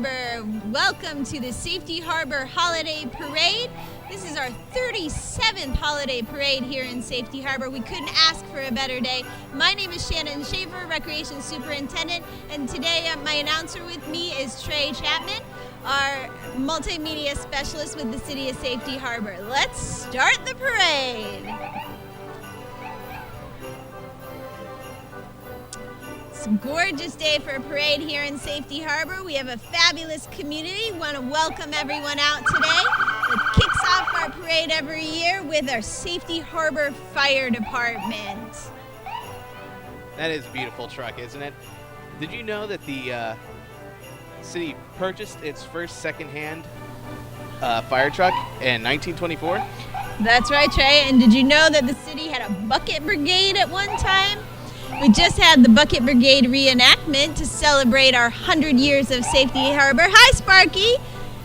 Harbor. Welcome to the Safety Harbor Holiday Parade. This is our 37th holiday parade here in Safety Harbor. We couldn't ask for a better day. My name is Shannon, Schafer, Recreation Superintendent, and today my announcer with me is Trey, Chapman, our multimedia specialist with the City of Safety Harbor. Let's start the parade. It's a gorgeous day for a parade here in Safety Harbor. We have a fabulous community. We want to welcome everyone out today. It kicks off our parade every year with our Safety Harbor Fire Department. That is a beautiful truck, isn't it? Did you know that the city purchased its first second-hand fire truck in 1924? That's right, Trey. And did you know that the city had a bucket brigade at one time? We just had the Bucket Brigade reenactment to celebrate our 100 years of Safety Harbor. Hi, Sparky!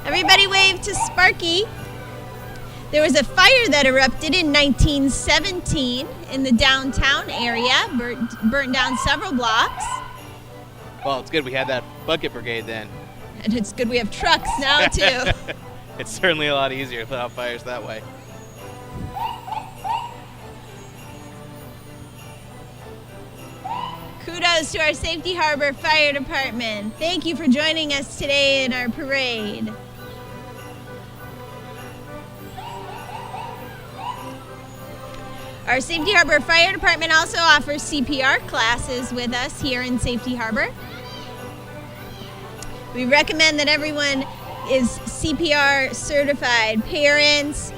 Everybody wave to Sparky. There was a fire that erupted in 1917 in the downtown area, burnt down several blocks. Well, it's good we had that Bucket Brigade then. And it's good we have trucks now, too. It's certainly a lot easier to put out fires that way. Kudos to our Safety Harbor Fire Department. Thank you for joining us today in our parade. Our Safety Harbor Fire Department also offers CPR classes with us here in Safety Harbor. We recommend that everyone is CPR certified. Parents,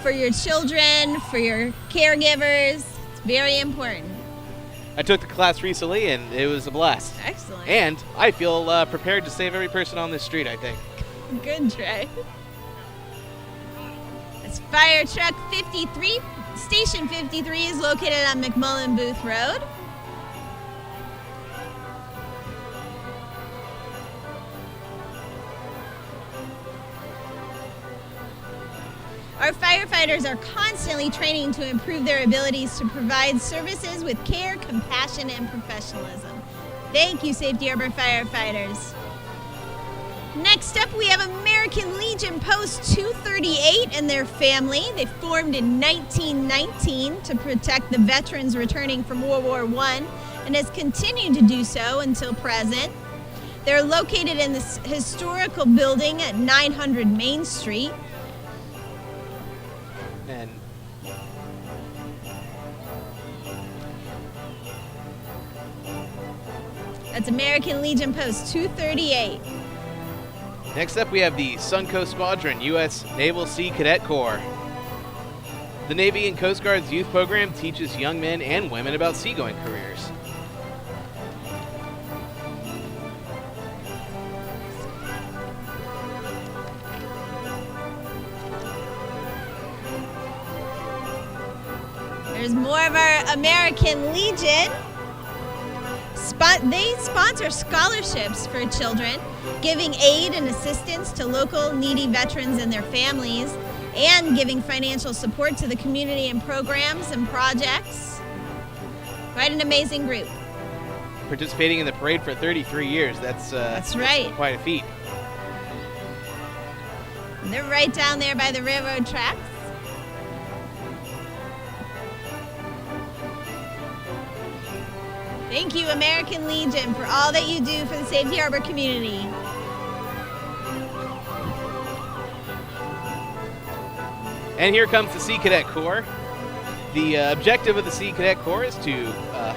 for your children, for your caregivers. It's very important. I took the class recently, and it was a blast. Excellent. And I feel prepared to save every person on this street, I think. Good, Trey. It's Fire Truck 53. Station 53 is located on McMullen Booth Road. Our firefighters are constantly training to improve their abilities to provide services with care, compassion, and professionalism. Thank you, Safety Harbor firefighters. Next up, we have American Legion Post 238 and their family. They formed in 1919 to protect the veterans returning from World War I and has continued to do so until present. They're located in this historical building at 900 Main Street. And That's American Legion Post 238. next up, we have the Suncoast Squadron, U.S. Naval Sea Cadet Corps. The Navy and Coast Guard's youth program teaches young men and women about seagoing careers. There's more of our American Legion. They sponsor scholarships for children, giving aid and assistance to local needy veterans and their families, and giving financial support to the community and programs and projects. Quite an amazing group. Participating in the parade for 33 years, that's right. Quite a feat. And they're right down there by the railroad tracks. Thank you, American Legion, for all that you do for the Safety Harbor community. And here comes the Sea Cadet Corps. The objective of the Sea Cadet Corps is to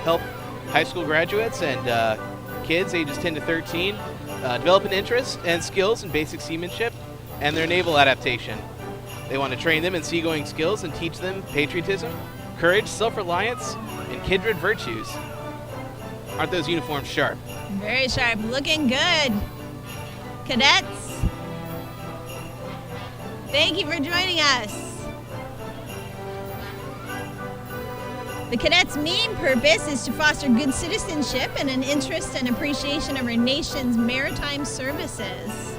help high school graduates and kids ages 10 to 13 develop an interest and skills in basic seamanship and their naval adaptation. They want to train them in seagoing skills and teach them patriotism, courage, self-reliance, and kindred virtues. Aren't those uniforms sharp? Very sharp. Looking good. Cadets, thank you for joining us. The cadets' main purpose is to foster good citizenship and an interest and appreciation of our nation's maritime services.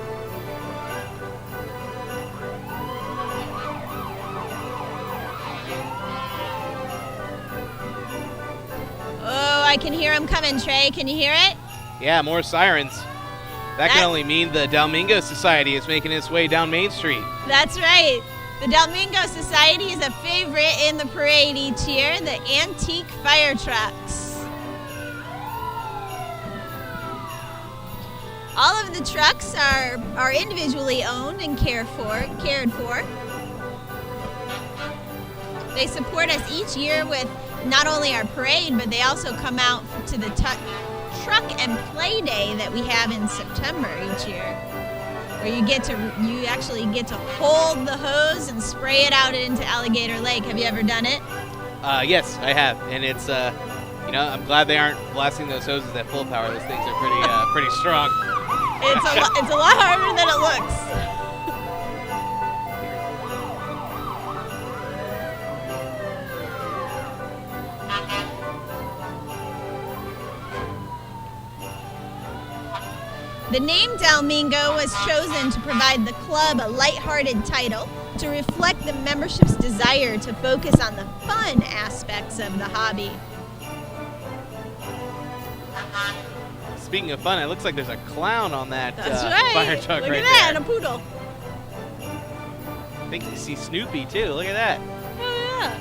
Oh, I can hear them coming, Trey. Can you hear it? Yeah, more sirens. That can only mean the Dalmingo Society is making its way down Main Street. That's right. The Dalmingo Society is a favorite in the parade each year, the antique fire trucks. All of the trucks are individually owned and cared for. They support us each year with not only our parade, but they also come out to the truck and play day that we have in September each year, where you actually get to hold the hose and spray it out into Alligator Lake. Have you ever done it? Yes, I have, and it's I'm glad they aren't blasting those hoses at full power. Those things are pretty strong. It's a lot harder than it looks. The name Dalmingo was chosen to provide the club a lighthearted title to reflect the membership's desire to focus on the fun aspects of the hobby. Speaking of fun, it looks like there's a clown on that That's right. fire truck Look right at that, there. and a poodle. I think you see Snoopy too. Look at that. Oh, yeah.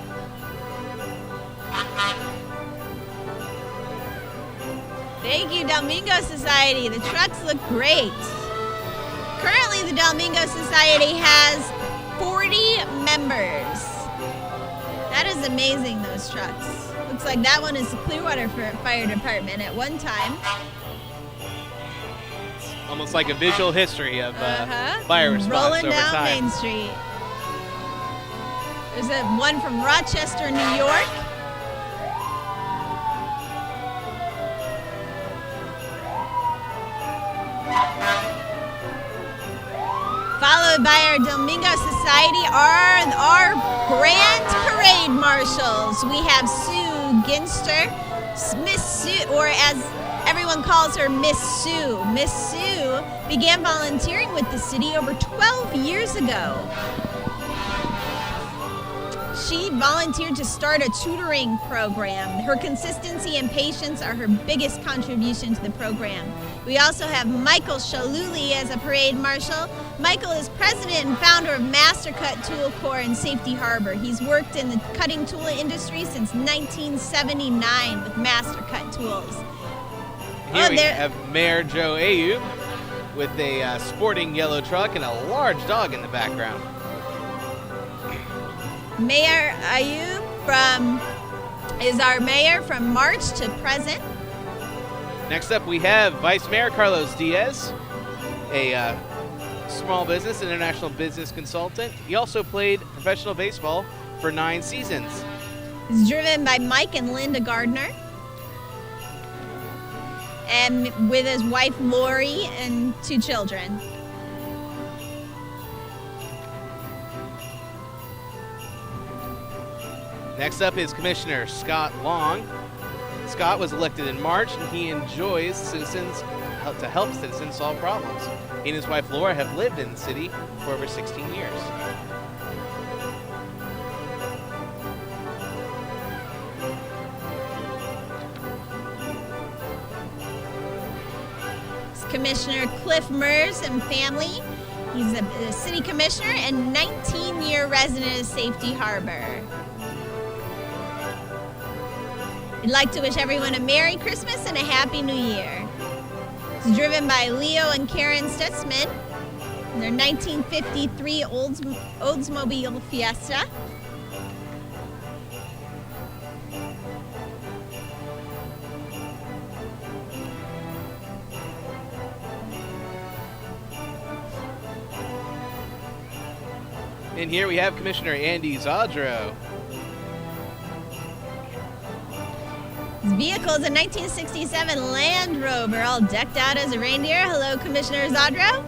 Thank you, Dalmingo Society. The trucks look great. Currently, the Dalmingo Society has 40 members. That is amazing, those trucks. Looks like that one is the Clearwater Fire Department at one time. It's almost like a visual history of fire response rolling over down time. Main Street. There's one from Rochester, New York. Followed by our Dalmingo Society are our Grand Parade Marshals. We have Sue Ginster, Miss Sue, or as everyone calls her, Miss Sue. Miss Sue began volunteering with the city over 12 years ago. She volunteered to start a tutoring program. Her consistency and patience are her biggest contribution to the program. We also have Michael Shaluli as a parade marshal. Michael is president and founder of Mastercut Tool Corps in Safety Harbor. He's worked in the cutting tool industry since 1979 with Mastercut tools. Here we have Mayor Joe Ayub with a sporting yellow truck and a large dog in the background. Mayor Ayub is our mayor from March to present. Next up, we have Vice Mayor Carlos Diaz, a small business, international business consultant. He also played professional baseball for 9 seasons. It's driven by Mike and Linda Gardner, and with his wife Lori and 2 children. Next up is Commissioner Scott Long. Scott was elected in March, and he enjoys to help citizens solve problems. He and his wife Laura have lived in the city for over 16 years. It's Commissioner Cliff Mers and family. He's a city commissioner and 19-year resident of Safety Harbor. I'd like to wish everyone a Merry Christmas and a Happy New Year. It's driven by Leo and Karen Stutzman in their 1953 Oldsmobile Fiesta. And here we have Commissioner Andy Zadro. His vehicle is a 1967 Land Rover, all decked out as a reindeer. Hello, Commissioner Zadro.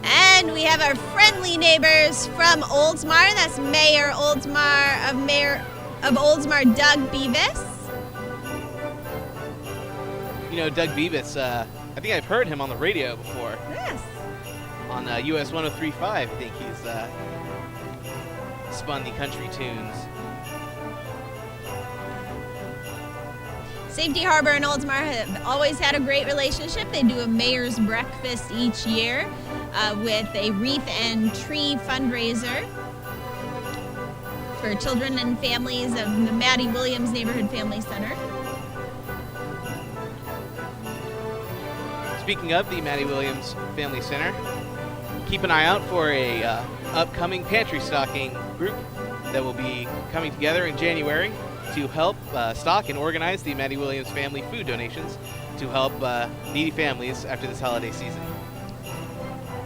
And we have our friendly neighbors from Oldsmar. That's Mayor of Oldsmar, Doug Beavis. You know, Doug Beavis, I think I've heard him on the radio before. Yes. On US 103.5, I think he's spun the country tunes. Safety Harbor and Oldsmar have always had a great relationship. They do a mayor's breakfast each year with a wreath and tree fundraiser for children and families of the Maddie Williams Neighborhood Family Center. Speaking of the Maddie Williams Family Center, keep an eye out for a upcoming pantry stocking group that will be coming together in January to help stock and organize the Maddie Williams family food donations to help needy families after this holiday season.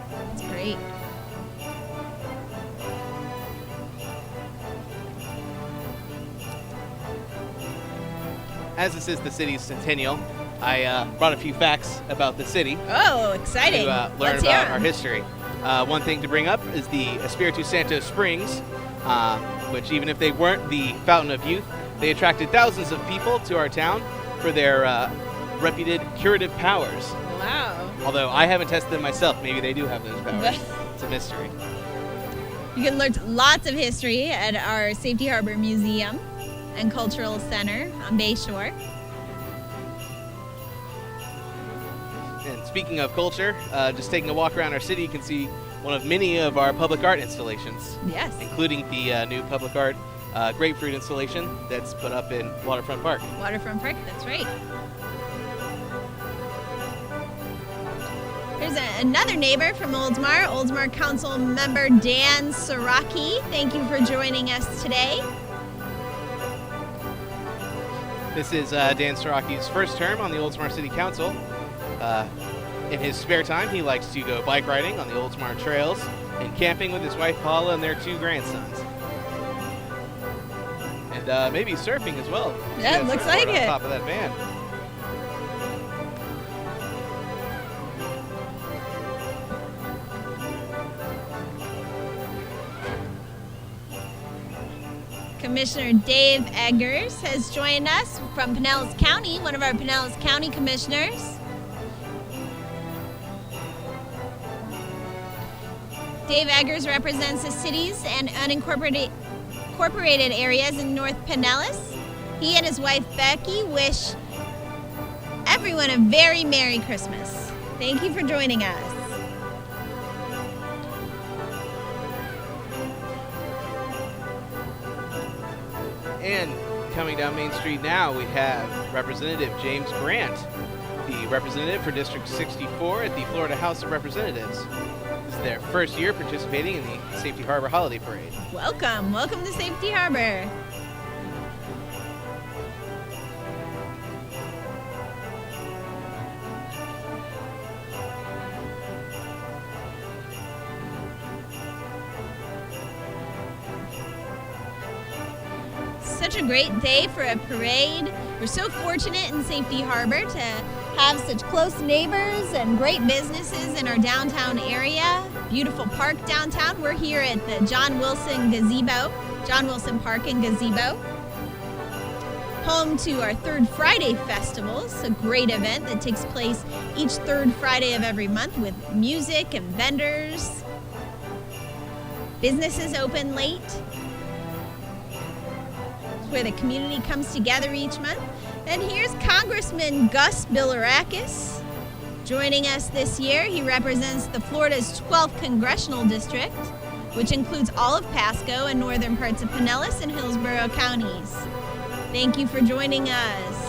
That's great. As this is the city's centennial, I brought a few facts about the city Oh, exciting. to learn Let's hear about 'em. our history. One thing to bring up is the Espiritu Santo Springs, which even if they weren't the fountain of youth, they attracted thousands of people to our town for their reputed curative powers. Wow. Although I haven't tested them myself, maybe they do have those powers. It's a mystery. You can learn lots of history at our Safety Harbor Museum and Cultural Center on Bayshore. And speaking of culture, just taking a walk around our city, you can see one of many of our public art installations, Yes. including the new public art grapefruit installation that's put up in Waterfront Park. Waterfront Park, that's right. Here's another neighbor from Oldsmar Council member Dan Saraki. Thank you for joining us today. This is Dan Saraki's first term on the Oldsmar City Council. In his spare time, he likes to go bike riding on the Oldsmar trails and camping with his wife Paula and their 2 grandsons. And maybe surfing as well. Yeah, See that looks surfboard like on it. top of that van. Commissioner Dave Eggers has joined us from Pinellas County, one of our Pinellas County commissioners. Dave Eggers represents the cities and unincorporated areas in North Pinellas. He and his wife Becky wish everyone a very Merry Christmas. Thank you for joining us. And coming down Main Street now, we have Representative James Grant, the representative for District 64 at the Florida House of Representatives. This is their first year participating in the Safety Harbor Holiday Parade. Welcome to Safety Harbor. Such a great day for a parade. We're so fortunate in Safety Harbor to have such close neighbors and great businesses in our downtown area. Beautiful park downtown. We're here at the John Wilson Park and Gazebo. Home to our Third Friday Festival. It's a great event that takes place each third Friday of every month with music and vendors. Businesses open late, where the community comes together each month. And here's Congressman Gus Bilirakis joining us this year. He represents the Florida's 12th Congressional District, which includes all of Pasco and northern parts of Pinellas and Hillsborough counties. Thank you for joining us.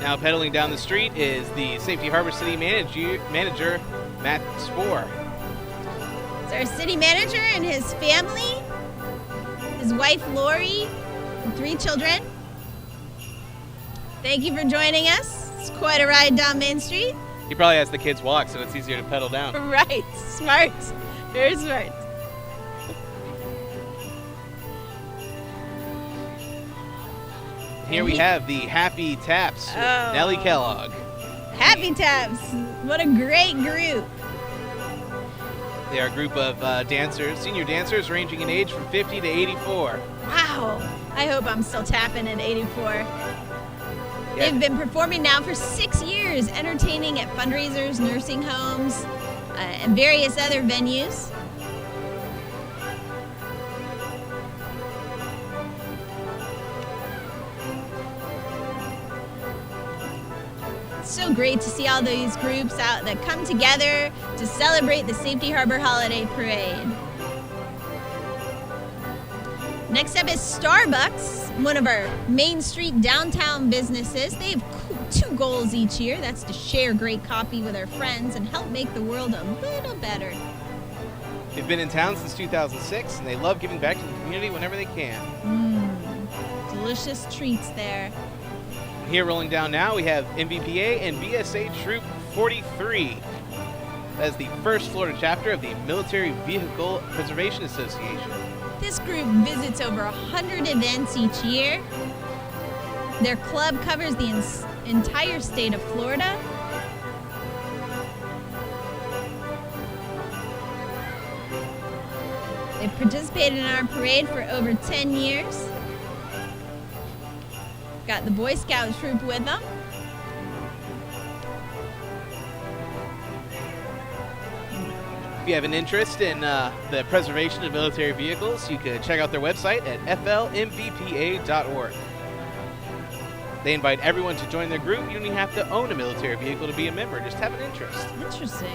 Now pedaling down the street is the Safety Harbor City Manager Matt Spohr. It's our city manager and his family, his wife Lori, and 3 children. Thank you for joining us. It's quite a ride down Main Street. He probably has the kids walk, so it's easier to pedal down. Right, smart, very smart. Here we have the Happy Taps with Oh. Nellie Kellogg. Happy Taps, what a great group. They are a group of dancers, senior dancers ranging in age from 50 to 84. Wow, I hope I'm still tapping at 84. Yeah. They've been performing now for 6 years, entertaining at fundraisers, nursing homes, and various other venues. It's so great to see all these groups out that come together to celebrate the Safety Harbor Holiday Parade. Next up is Starbucks, one of our Main Street downtown businesses. They have two goals each year. That's to share great coffee with our friends and help make the world a little better. They've been in town since 2006, and they love giving back to the community whenever they can. Delicious treats there. Here rolling down now, we have MVPA and BSA Troop 43. That is the first Florida chapter of the Military Vehicle Preservation Association. This group visits over 100 events each year. Their club covers the entire state of Florida. They've participated in our parade for over 10 years. Got the Boy Scout troop with them. If you have an interest in the preservation of military vehicles, you can check out their website at flmvpa.org. They invite everyone to join their group. You don't even have to own a military vehicle to be a member. Just have an interest. Interesting.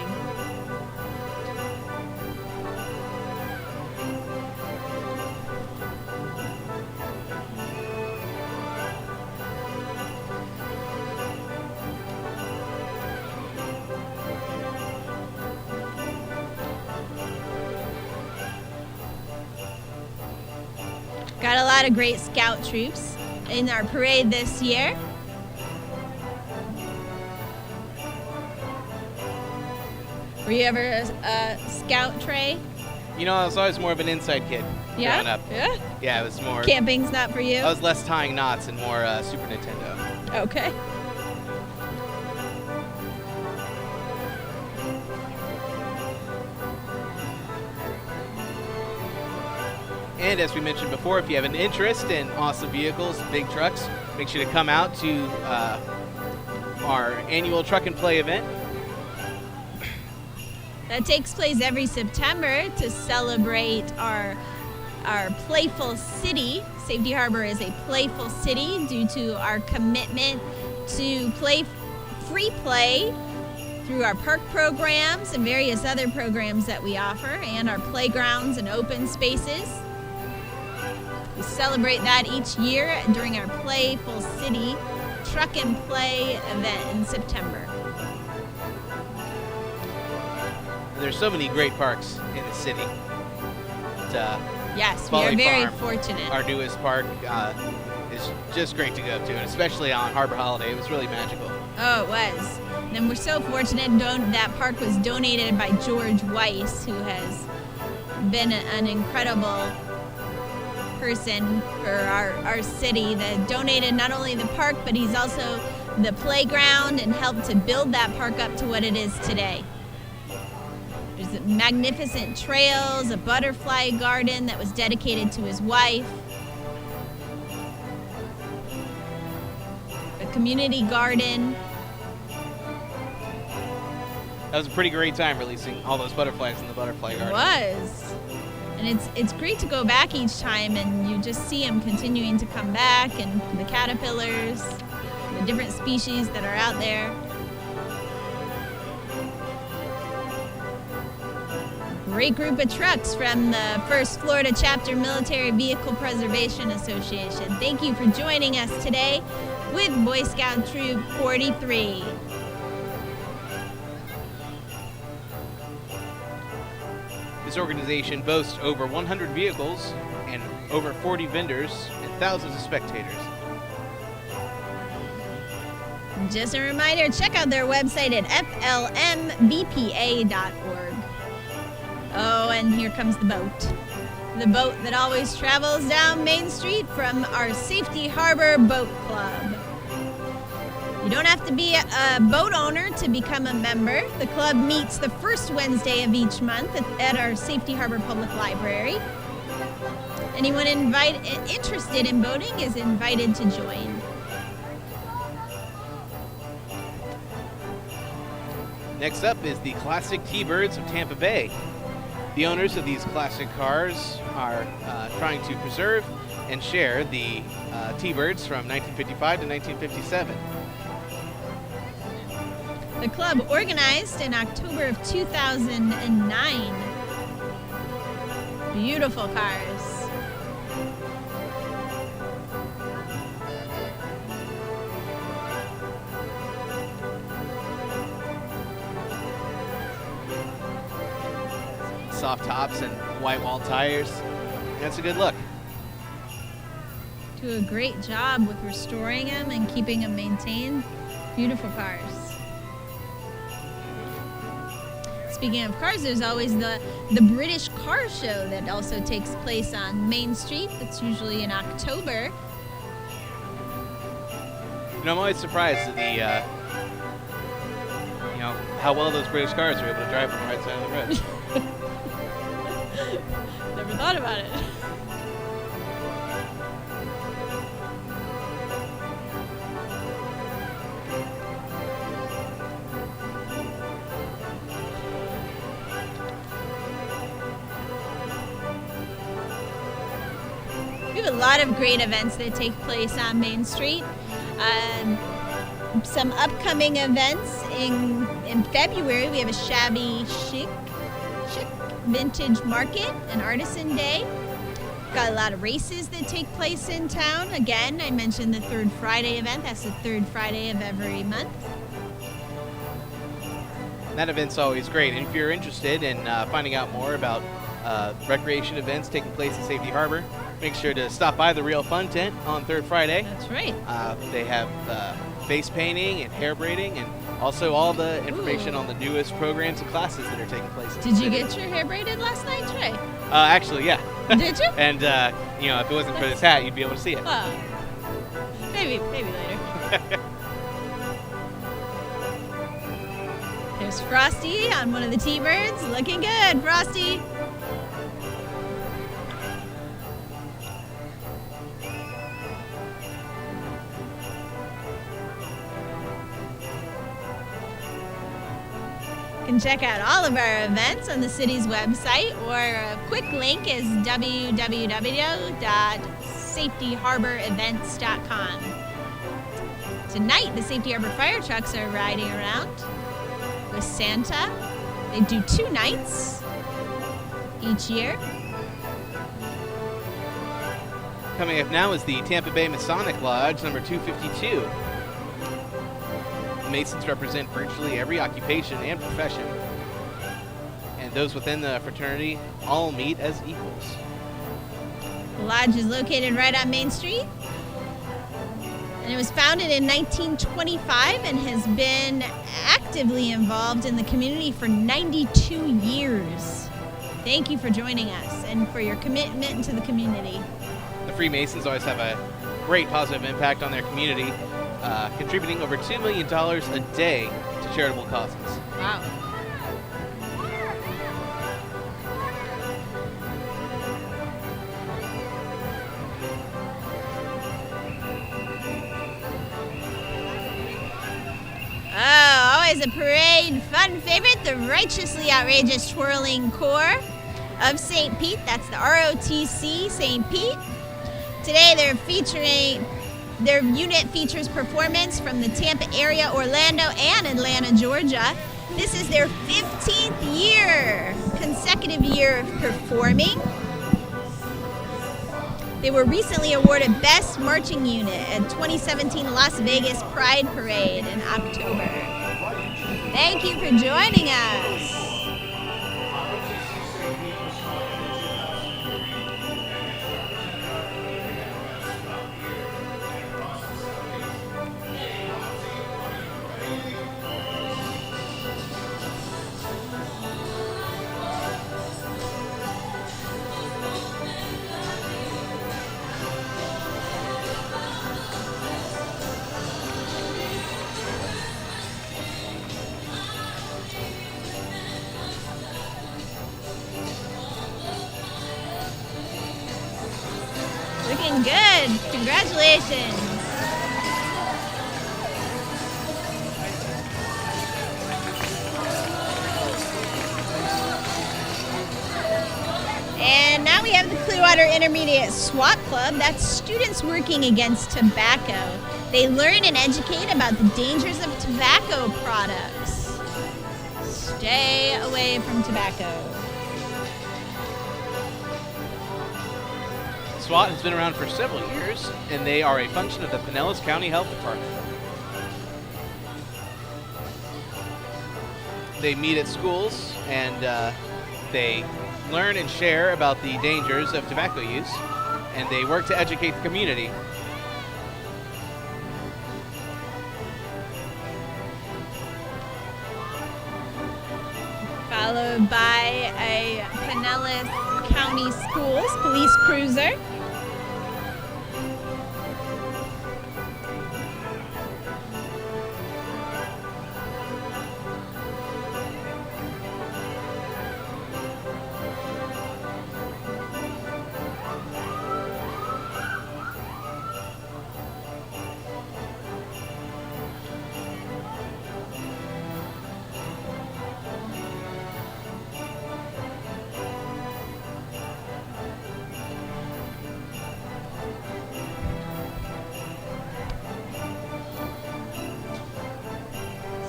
Got a lot of great scout troops in our parade this year. Were you ever a scout, Trey? You know, I was always more of an inside kid growing up. Yeah? Yeah, it was more. Camping's not for you? I was less tying knots and more Super Nintendo. Okay. And as we mentioned before, if you have an interest in awesome vehicles, big trucks, make sure to come out to our annual Truck and Play event. That takes place every September to celebrate our playful city. Safety Harbor is a playful city due to our commitment to free play through our park programs and various other programs that we offer, and our playgrounds and open spaces. We celebrate that each year during our Playful City Truck and Play event in September. There's so many great parks in the city. Yes, we Folly are very Farm, fortunate. Our newest park is just great to go to, and especially on Harbor Holiday. It was really magical. Oh, it was. And we're so fortunate that park was donated by George Weiss, who has been an incredible person for our city that donated not only the park, but he's also the playground and helped to build that park up to what it is today. There's magnificent trails, a butterfly garden that was dedicated to his wife, a community garden. That was a pretty great time releasing all those butterflies in the butterfly garden. It was. And it's great to go back each time and you just see them continuing to come back, and the caterpillars, the different species that are out there. Great group of trucks from the First Florida Chapter Military Vehicle Preservation Association. Thank you for joining us today with Boy Scout Troop 43. This organization boasts over 100 vehicles and over 40 vendors and thousands of spectators. Just a reminder, check out their website at flmbpa.org. Oh, and here comes the boat. The boat that always travels down Main Street from our Safety Harbor Boat Club. You don't have to be a boat owner to become a member. The club meets the first Wednesday of each month at our Safety Harbor Public Library. Anyone interested in boating is invited to join. Next up is the Classic T-Birds of Tampa Bay. The owners of these classic cars are trying to preserve and share the T-Birds from 1955 to 1957. The club organized in October of 2009. Beautiful cars. Soft tops and white wall tires. That's a good look. Do a great job with restoring them and keeping them maintained. Beautiful cars. Speaking of cars, there's always the British Car Show that also takes place on Main Street. That's usually in October. You know, I'm always surprised at the, how well those British cars are able to drive on the right side of the road. Never thought about it. We have a lot of great events that take place on Main Street. Some upcoming events in February. We have a shabby chic vintage market, an artisan day. Got a lot of races that take place in town. Again, I mentioned the Third Friday event. That's the third Friday of every month. That event's always great. And if you're interested in finding out more about recreation events taking place at Safety Harbor, make sure to stop by the Real Fun Tent on Third Friday. That's right. They have face painting and hair braiding, and also all the information on the newest programs and classes that are taking place. Did you get your hair braided last night, Trey? Actually, yeah. Did you? And if it wasn't for this hat, you'd be able to see it. Oh, maybe later. There's Frosty on one of the T-Birds. Looking good, Frosty. You can check out all of our events on the city's website, or a quick link is www.safetyharborevents.com. Tonight, the Safety Harbor fire trucks are riding around with Santa. They do 2 nights each year. Coming up now is the Tampa Bay Masonic Lodge, number 252. Masons represent virtually every occupation and profession, and those within the fraternity all meet as equals. The lodge is located right on Main Street, and it was founded in 1925 and has been actively involved in the community for 92 years. Thank you for joining us and for your commitment to the community. The Freemasons always have a great positive impact on their community, contributing over $2 million a day to charitable causes. Wow. Oh, always a parade fun favorite, the righteously outrageous twirling corps of St. Pete. That's the ROTC St. Pete. Today their unit features performance from the Tampa area, Orlando, and Atlanta, Georgia. This is their 15th consecutive year of performing. They were recently awarded Best Marching Unit at 2017 Las Vegas Pride Parade in October. Thank you for joining us. Looking good. Congratulations. And now we have the Clearwater Intermediate SWAT Club. That's students working against tobacco. They learn and educate about the dangers of tobacco products. stay away from tobacco. SWAT has been around for several years, and they are a function of the Pinellas County Health Department. They meet at schools, and they learn and share about the dangers of tobacco use, and they work to educate the community. Followed by a Pinellas County Schools police cruiser.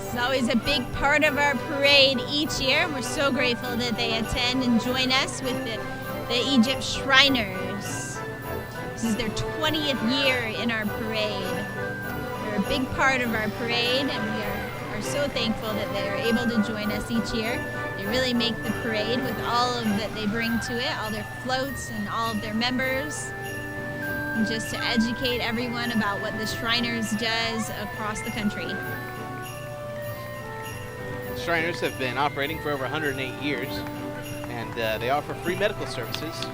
It's always a big part of our parade each year, and we're so grateful that they attend and join us with the Egypt Shriners. This is their 20th year in our parade. They're a big part of our parade, and we are so thankful that they are able to join us each year. They really make the parade with all of that they bring to it, all their floats and all of their members, and just to educate everyone about what the Shriners does across the country. Shriners have been operating for over 108 years, and they offer free medical services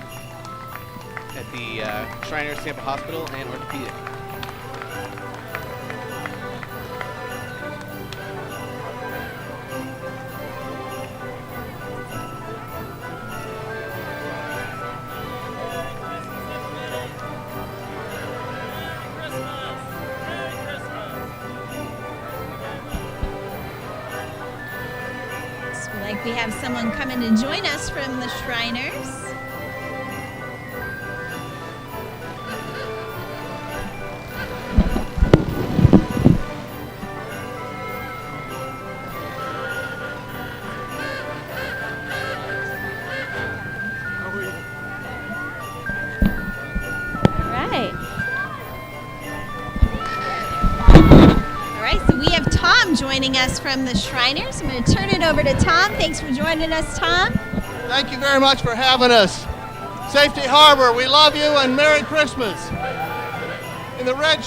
at the Shriners Tampa Hospital and Orthopedic. Like we have someone coming to join us from the Shriners. Joining us from the Shriners. I'm going to turn it over to Tom. Thanks for joining us, Tom. Thank you very much for having us. Safety Harbor, we love you and Merry Christmas. In the red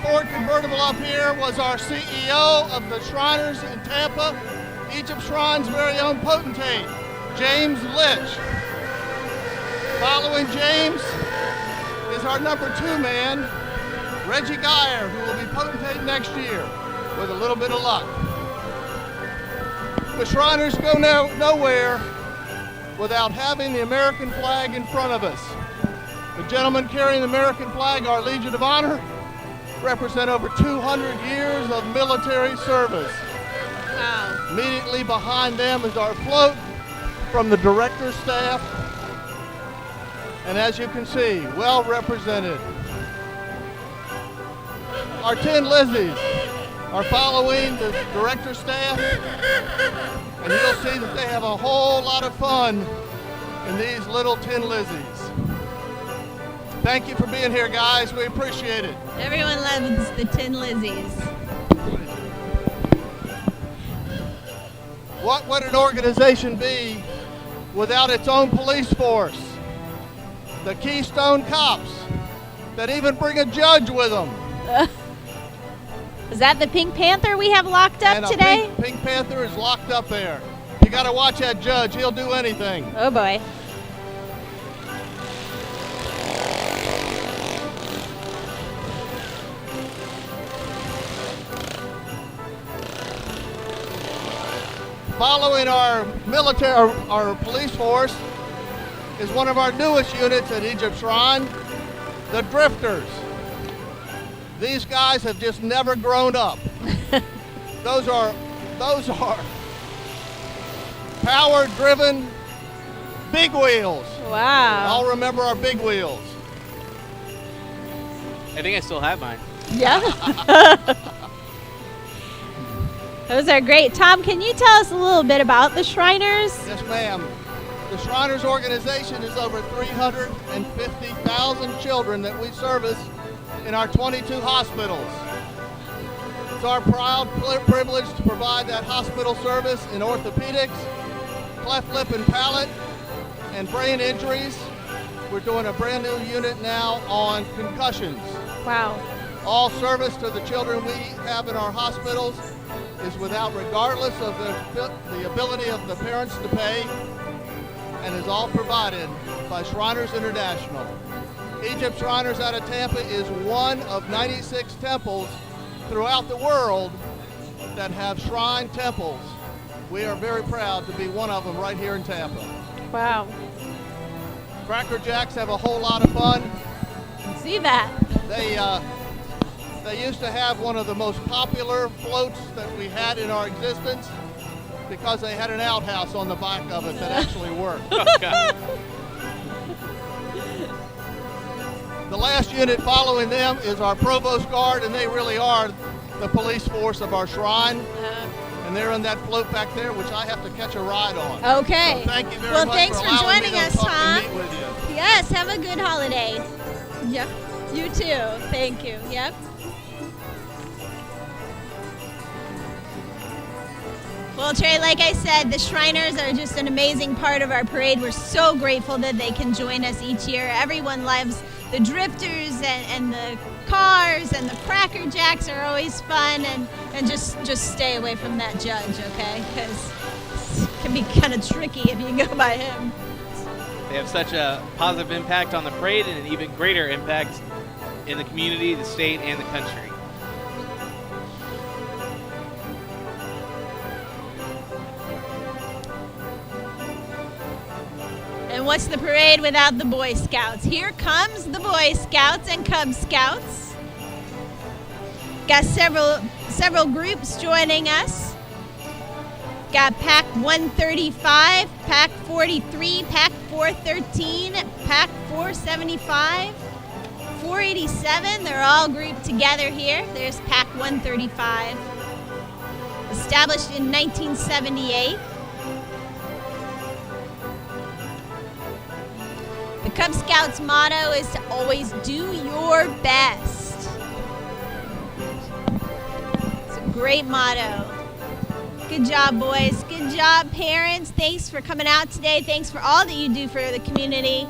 Ford convertible up here was our CEO of the Shriners in Tampa, Egypt Shrine's very own potentate, James Litch. Following James is our number 2 man, Reggie Geyer, who will be potentate next year, with a little bit of luck. The Shriners go nowhere without having the American flag in front of us. The gentlemen carrying the American flag, our Legion of Honor, represent over 200 years of military service. Wow. Immediately behind them is our float from the director's staff. And as you can see, well represented. Our 10 Lizzies are following the director's staff, and you'll see that they have a whole lot of fun in these little Tin Lizzies. Thank you for being here, guys. We appreciate it. Everyone loves the Tin Lizzies. What would an organization be without its own police force? The Keystone Cops that even bring a judge with them. Is that the Pink Panther we have locked up and today? Pink Panther is locked up there. You got to watch that judge. He'll do anything. Oh, boy. Following our military, our police force, is one of our newest units at Egypt Shrine, the Drifters. These guys have just never grown up. Those are power-driven big wheels. Wow. I'll remember our big wheels. I think I still have mine. Yeah. Those are great. Tom, can you tell us a little bit about the Shriners? Yes, ma'am. The Shriners organization is over 350,000 children that we service in our 22 hospitals. It's our proud privilege to provide that hospital service in orthopedics, cleft lip and palate, and brain injuries. We're doing a brand new unit now on concussions. Wow. All service to the children we have in our hospitals is regardless of the ability of the parents to pay, and is all provided by Shriners International. Egypt Shriners out of Tampa is one of 96 temples throughout the world that have shrine temples. We are very proud to be one of them right here in Tampa. Wow. Cracker Jacks have a whole lot of fun. I can see that. They used to have one of the most popular floats that we had in our existence because they had an outhouse on the back of it that actually worked. Oh, God. The last unit following them is our Provost Guard, and they really are the police force of our shrine. And they're on that float back there, which I have to catch a ride on. Okay. So thank you very Well, much thanks for allowing me joining to us, talk and Tom. meet with you. Yes, have a good holiday. Yep. You too. Thank you. Yep. Well, Trey, like I said, the Shriners are just an amazing part of our parade. We're so grateful that they can join us each year. Everyone loves the drifters and the cars, and the Cracker Jacks are always fun. And just stay away from that judge, okay? Because it can be kind of tricky if you go by him. They have such a positive impact on the parade and an even greater impact in the community, the state, and the country. And what's the parade without the Boy Scouts? Here comes the Boy Scouts and Cub Scouts. Got several groups joining us. Got Pack 135, Pack 43, Pack 413, Pack 475, 487. They're all grouped together here. There's Pack 135. Established in 1978. The Cub Scouts motto is to always do your best. It's a great motto. Good job, boys. Good job, parents. Thanks for coming out today. Thanks for all that you do for the community.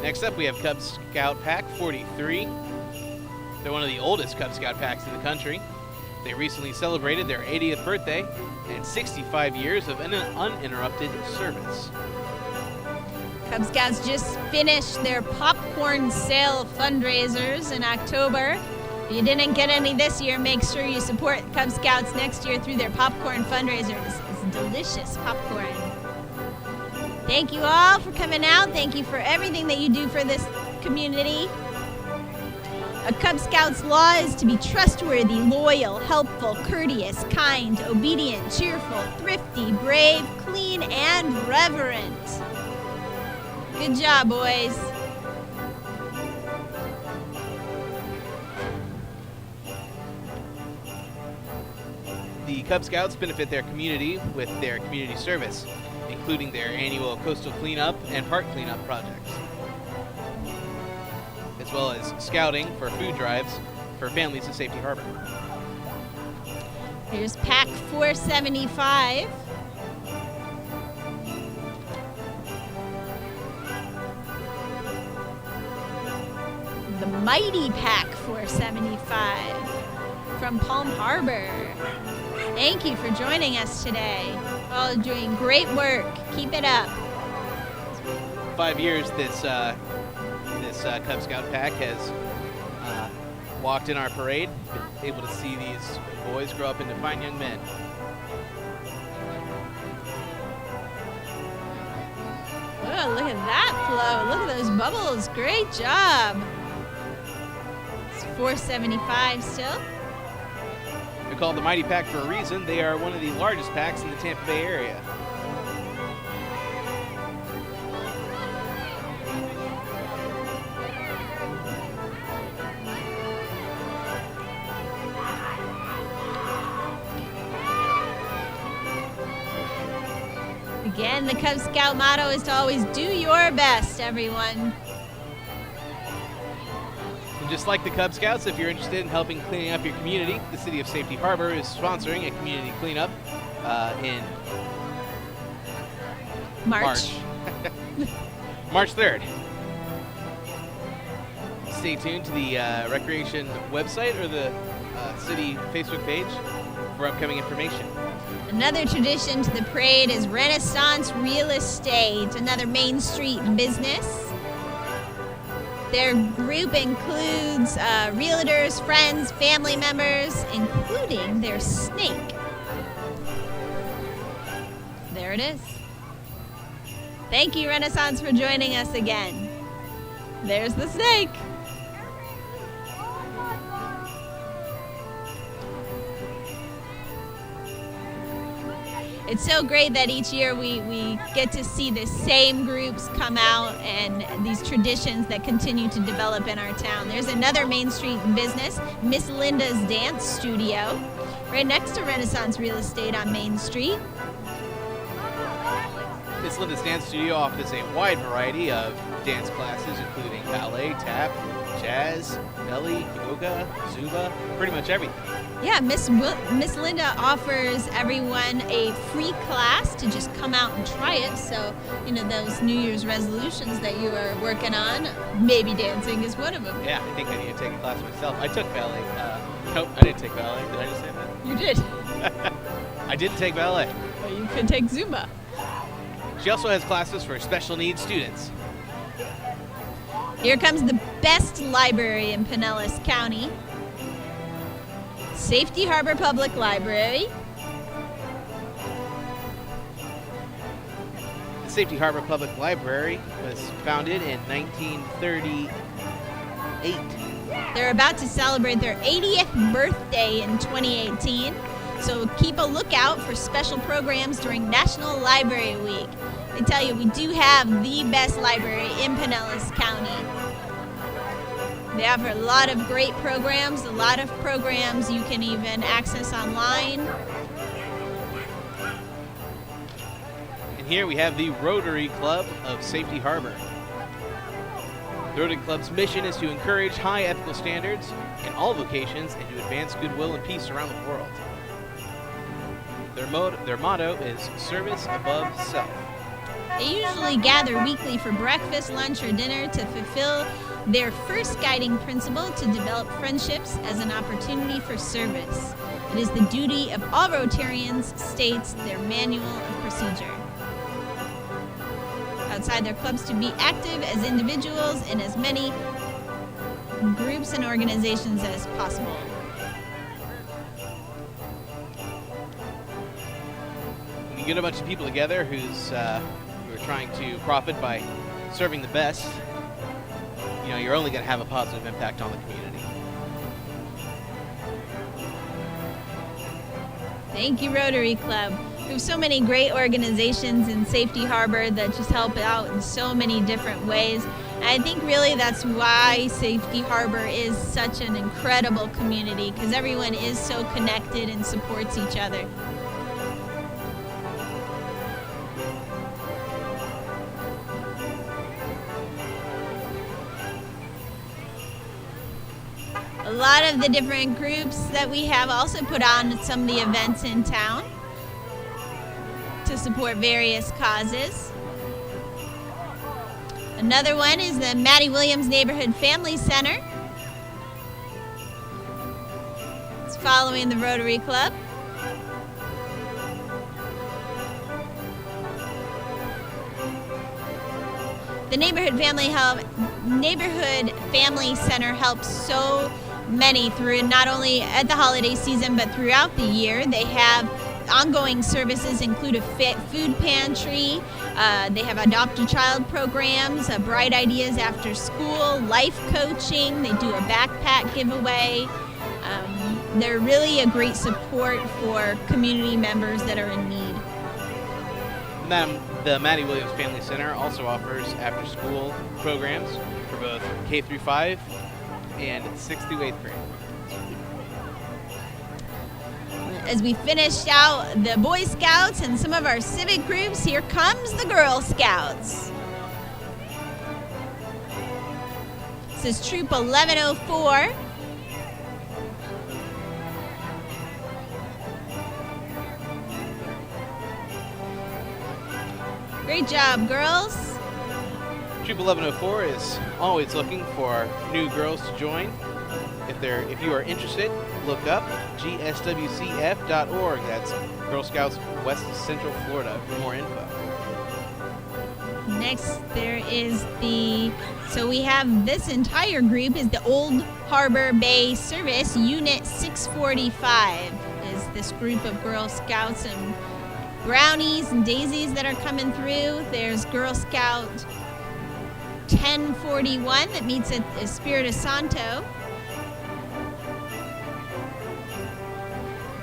Next up, we have Cub Scout Pack 43. They're one of the oldest Cub Scout packs in the country. They recently celebrated their 80th birthday and 65 years of uninterrupted service. Cub Scouts just finished their popcorn sale fundraisers in October. If you didn't get any this year, make sure you support Cub Scouts next year through their popcorn fundraisers. It's delicious popcorn. Thank you all for coming out. Thank you for everything that you do for this community. A Cub Scout's law is to be trustworthy, loyal, helpful, courteous, kind, obedient, cheerful, thrifty, brave, clean, and reverent. Good job, boys. The Cub Scouts benefit their community with their community service, including their annual coastal cleanup and park cleanup projects, as well as scouting for food drives for families in Safety Harbor. Here's Pack 475. The mighty Pack 475 from Palm Harbor. Thank you for joining us today. All doing great work. Keep it up. 5 years this Cub Scout pack has walked in our parade, been able to see these boys grow up into fine young men. Oh, look at that flow. Look at those bubbles. Great job. It's 475 still. They're called the Mighty Pack for a reason. They are one of the largest packs in the Tampa Bay area. Again, the Cub Scout motto is to always do your best, everyone. And just like the Cub Scouts, if you're interested in helping cleaning up your community, the City of Safety Harbor is sponsoring a community cleanup in March. March 3rd. Stay tuned to the Recreation website or the City Facebook page for upcoming information. Another tradition to the parade is Renaissance Real Estate, another Main Street business. Their group includes realtors, friends, family members, including their snake. There it is. Thank you, Renaissance, for joining us again. There's the snake. It's so great that each year we get to see the same groups come out and these traditions that continue to develop in our town. There's another Main Street business, Miss Linda's Dance Studio, right next to Renaissance Real Estate on Main Street. Miss Linda's Dance Studio offers a wide variety of dance classes, including ballet, tap, jazz, belly, yoga, Zumba, pretty much everything. Yeah, Miss Linda offers everyone a free class to just come out and try it. So, those New Year's resolutions that you are working on, maybe dancing is one of them. Yeah, I think I need to take a class myself. I took ballet. Nope, I didn't take ballet. Did I just say that? You did. I didn't take ballet. Well, you could take Zumba. She also has classes for special needs students. Here comes the best library in Pinellas County. Safety Harbor Public Library. The Safety Harbor Public Library was founded in 1938. They're about to celebrate their 80th birthday in 2018, so keep a lookout for special programs during National Library Week. I tell you, we do have the best library in Pinellas County. They offer a lot of great programs, a lot of programs you can even access online. And here we have the Rotary Club of Safety Harbor. The Rotary Club's mission is to encourage high ethical standards in all vocations and to advance goodwill and peace around the world. Their motto is service above self. They usually gather weekly for breakfast, lunch, or dinner to fulfill their first guiding principle to develop friendships as an opportunity for service. It is the duty of all Rotarians, states their manual of procedure. Outside their clubs to be active as individuals in as many groups and organizations as possible. When you get a bunch of people together who are trying to profit by serving the best, you're only going to have a positive impact on the community. Thank you, Rotary Club. We have so many great organizations in Safety Harbor that just help out in so many different ways. And I think really that's why Safety Harbor is such an incredible community, because everyone is so connected and supports each other. A lot of the different groups that we have also put on some of the events in town to support various causes. Another one is the Maddie Williams Neighborhood Family Center. It's following the Rotary Club. The Neighborhood Family Center helps so many through not only at the holiday season but throughout the year. They have ongoing services include a food pantry, they have adopt a child programs, bright ideas after school, life coaching, they do a backpack giveaway. They're really a great support for community members that are in need. The Maddie Williams Family Center also offers after-school programs for both K through 5 and 6th through 8th grade. as we finished out the Boy Scouts and some of our civic groups, here comes the Girl Scouts. This is Troop 1104. Great job, girls. Troop 1104 is always looking for new girls to join. If you are interested, look up gswcf.org. That's Girl Scouts West Central Florida for more info. Next, there is so we have this entire group is the Old Harbor Bay Service Unit 645 is this group of Girl Scouts and Brownies and Daisies that are coming through. There's Girl Scout 1041 that meets at Espiritu Santo.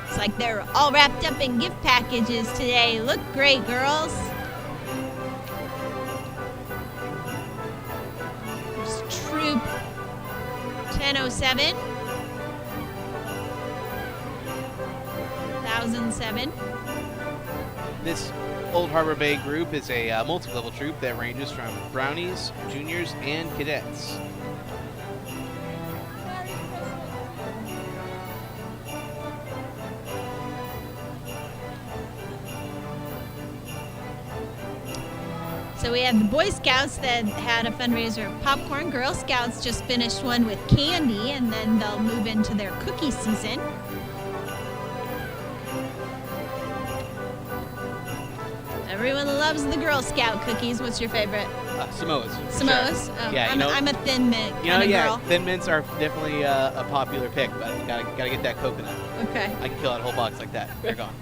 It's like they're all wrapped up in gift packages today. Look great, girls. There's Troop 1007. 1007. This Old Harbor Bay group is a multi-level troop that ranges from Brownies, Juniors, and Cadets. So we have the Boy Scouts that had a fundraiser of popcorn. Girl Scouts just finished one with candy, and then they'll move into their cookie season. Everyone loves the Girl Scout cookies. What's your favorite? Samoas. Samoas? Sure. Oh, Yeah, I'm a Thin Mint kind of girl. Thin Mints are definitely a popular pick, but you gotta get that coconut. Okay. I can kill that whole box like that. They're gone.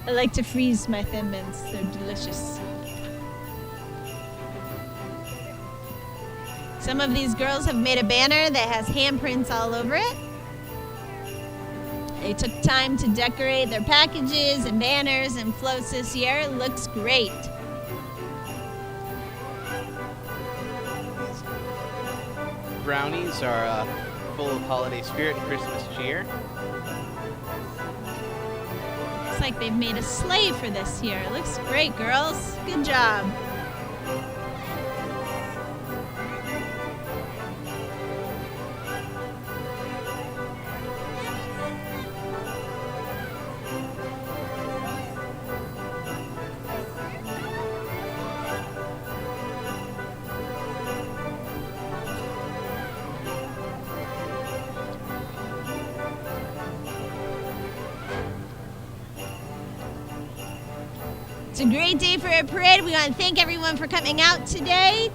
I like to freeze my Thin Mints. They're delicious. Some of these girls have made a banner that has handprints all over it. They took time to decorate their packages and banners and floats this year. It looks great. Brownies are full of holiday spirit and Christmas cheer. Looks like they've made a sleigh for this year. It looks great, girls. Good job. It's a great day for a parade. We want to thank everyone for coming out today.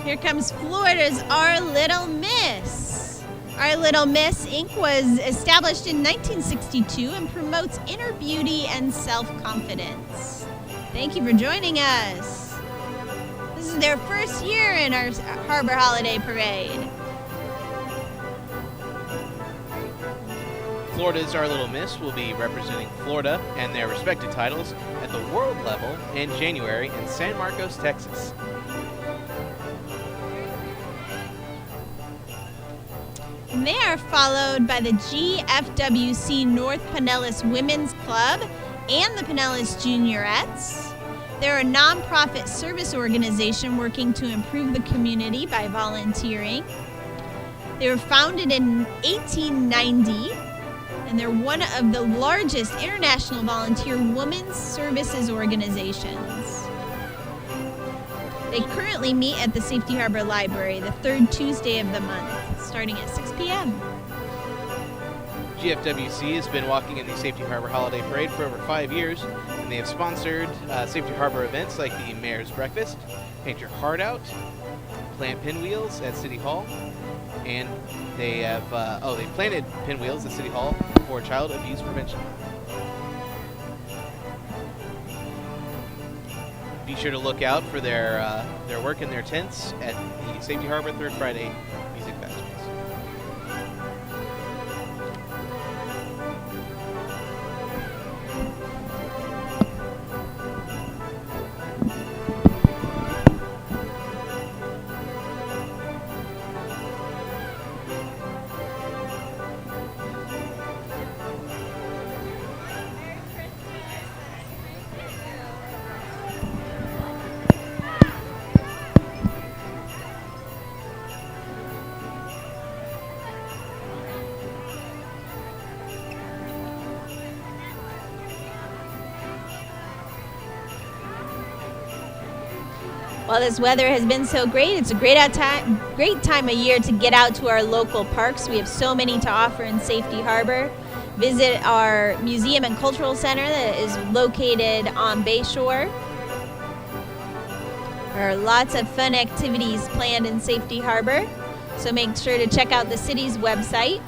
Here comes Florida's Our Little Miss. Our Little Miss Inc. was established in 1962 and promotes inner beauty and self-confidence. Thank you for joining us. This is their first year in our Harbor Holiday Parade. Florida's Our Little Miss will be representing Florida and their respective titles at the world level in January in San Marcos, Texas. And they are followed by the GFWC North Pinellas Women's Club and the Pinellas Juniorettes. They're a nonprofit service organization working to improve the community by volunteering. They were founded in 1890. And they're one of the largest international volunteer women's services organizations. They currently meet at the Safety Harbor Library the third Tuesday of the month, starting at 6 p.m. GFWC has been walking in the Safety Harbor Holiday Parade for over 5 years, and they have sponsored Safety Harbor events like the Mayor's Breakfast, Paint Your Heart Out, Plant Pinwheels at City Hall, and they have they planted pinwheels at City Hall for child abuse prevention. Be sure to look out for their work in their tents at the Safety Harbor Third Friday Music Festivals. While this weather has been so great, it's a great time of year to get out to our local parks. We have so many to offer in Safety Harbor. Visit our museum and cultural center that is located on Bayshore. There are lots of fun activities planned in Safety Harbor, so make sure to check out the city's website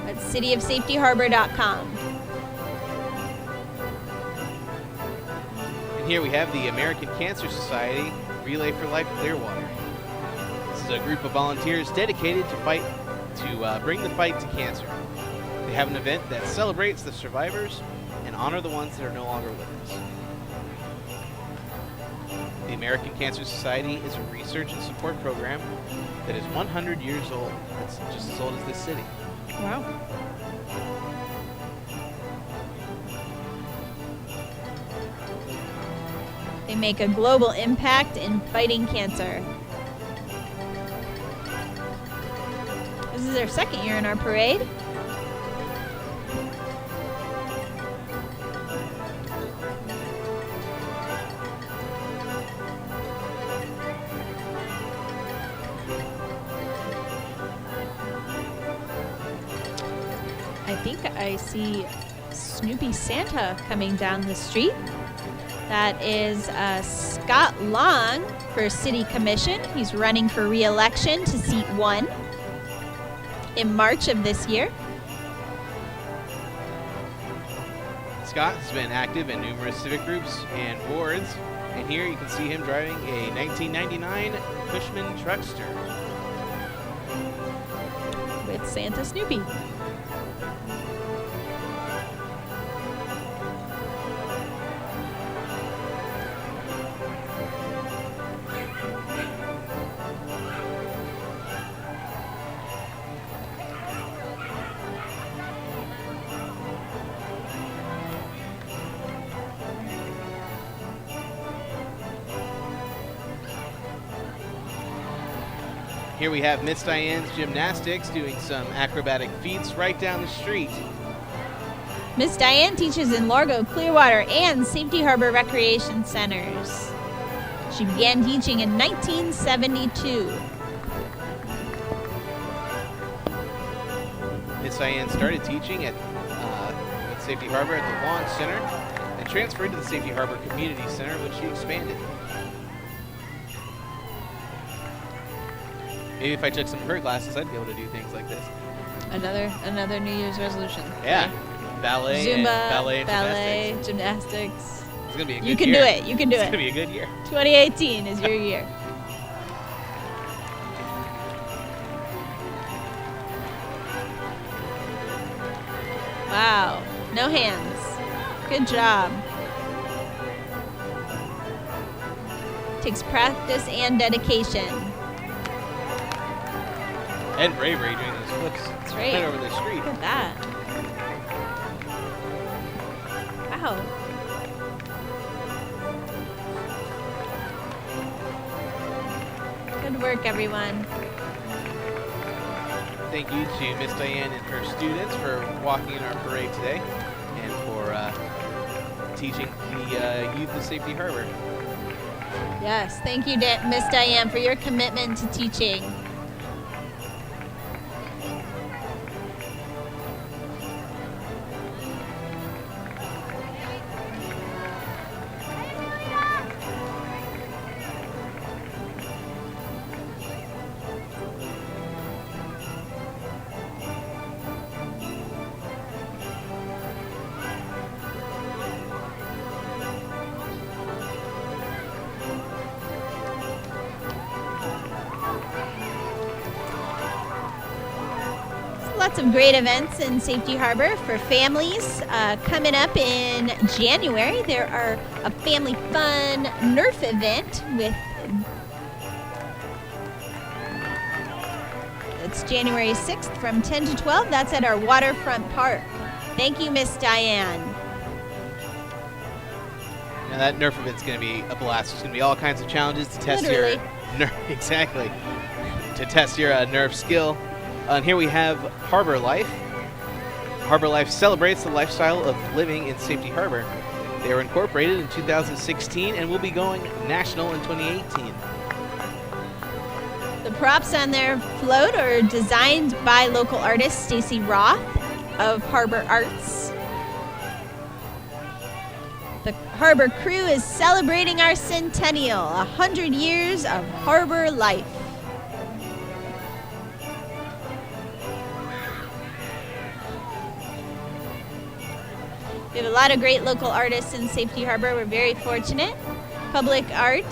at cityofsafetyharbor.com. Here we have the American Cancer Society Relay for Life Clearwater. This is a group of volunteers dedicated to bring the fight to cancer. They have an event that celebrates the survivors and honor the ones that are no longer with us. The American Cancer Society is a research and support program that is 100 years old. It's just as old as this city. Wow. They make a global impact in fighting cancer. This is their second year in our parade. I think I see Snoopy Santa coming down the street. That is Scott Long for City Commission. He's running for re-election to seat 1 in March of this year. Scott has been active in numerous civic groups and boards, and here you can see him driving a 1999 Cushman Truckster With Santa Snoopy. Here we have Miss Diane's Gymnastics doing some acrobatic feats right down the street. Miss Diane teaches in Largo, Clearwater, and Safety Harbor Recreation Centers. She began teaching in 1972. Miss Diane started teaching at Safety Harbor at the Lawn Center and transferred to the Safety Harbor Community Center, which she expanded. Maybe if I took some of her classes, I'd be able to do things like this. Another New Year's resolution. Yeah. Ballet, Zumba, and ballet, gymnastics. gymnastics. It's going to be a good You can year. do it. You can do It's it. going to be a good year. 2018 is your year. Wow. No hands. Good job. Takes practice and dedication. And bravery doing those flips right. right over the street. Look at that. Wow. Good work, everyone. Thank you to Miss Diane and her students for walking in our parade today and for teaching the youth of Safety Harbor. Yes, thank you, Miss Diane, for your commitment to teaching. Lots of great events in Safety Harbor for families. Coming up in January, there are a family fun Nerf event with. It's January 6th from 10 to 12. That's at our waterfront park. Thank you, Miss Diane. Now that Nerf event's going to be a blast. There's going to be all kinds of challenges to test Literally. your Nerf. Exactly. To test your Nerf skill. And here we have Harbor Life. Harbor Life celebrates the lifestyle of living in Safety Harbor. They were incorporated in 2016 and will be going national in 2018. The props on their float are designed by local artist Stacy Roth of Harbor Arts. The Harbor crew is celebrating our centennial, 100 years of harbor life. We have a lot of great local artists in Safety Harbor. We're very fortunate. Public art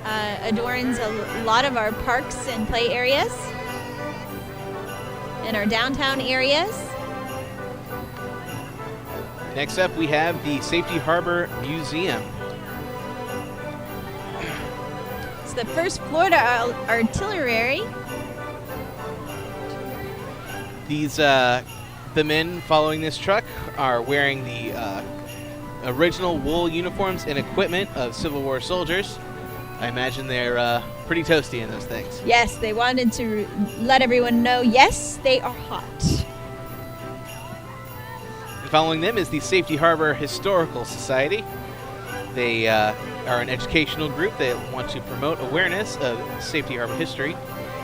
adorns a lot of our parks and play areas and our downtown areas. Next up, we have the Safety Harbor Museum. It's the first Florida artillery. These the men following this truck are wearing the original wool uniforms and equipment of Civil War soldiers. I imagine they're pretty toasty in those things. Yes, they wanted to let everyone know, yes, they are hot. And following them is the Safety Harbor Historical Society. They are an educational group that want to promote awareness of Safety Harbor history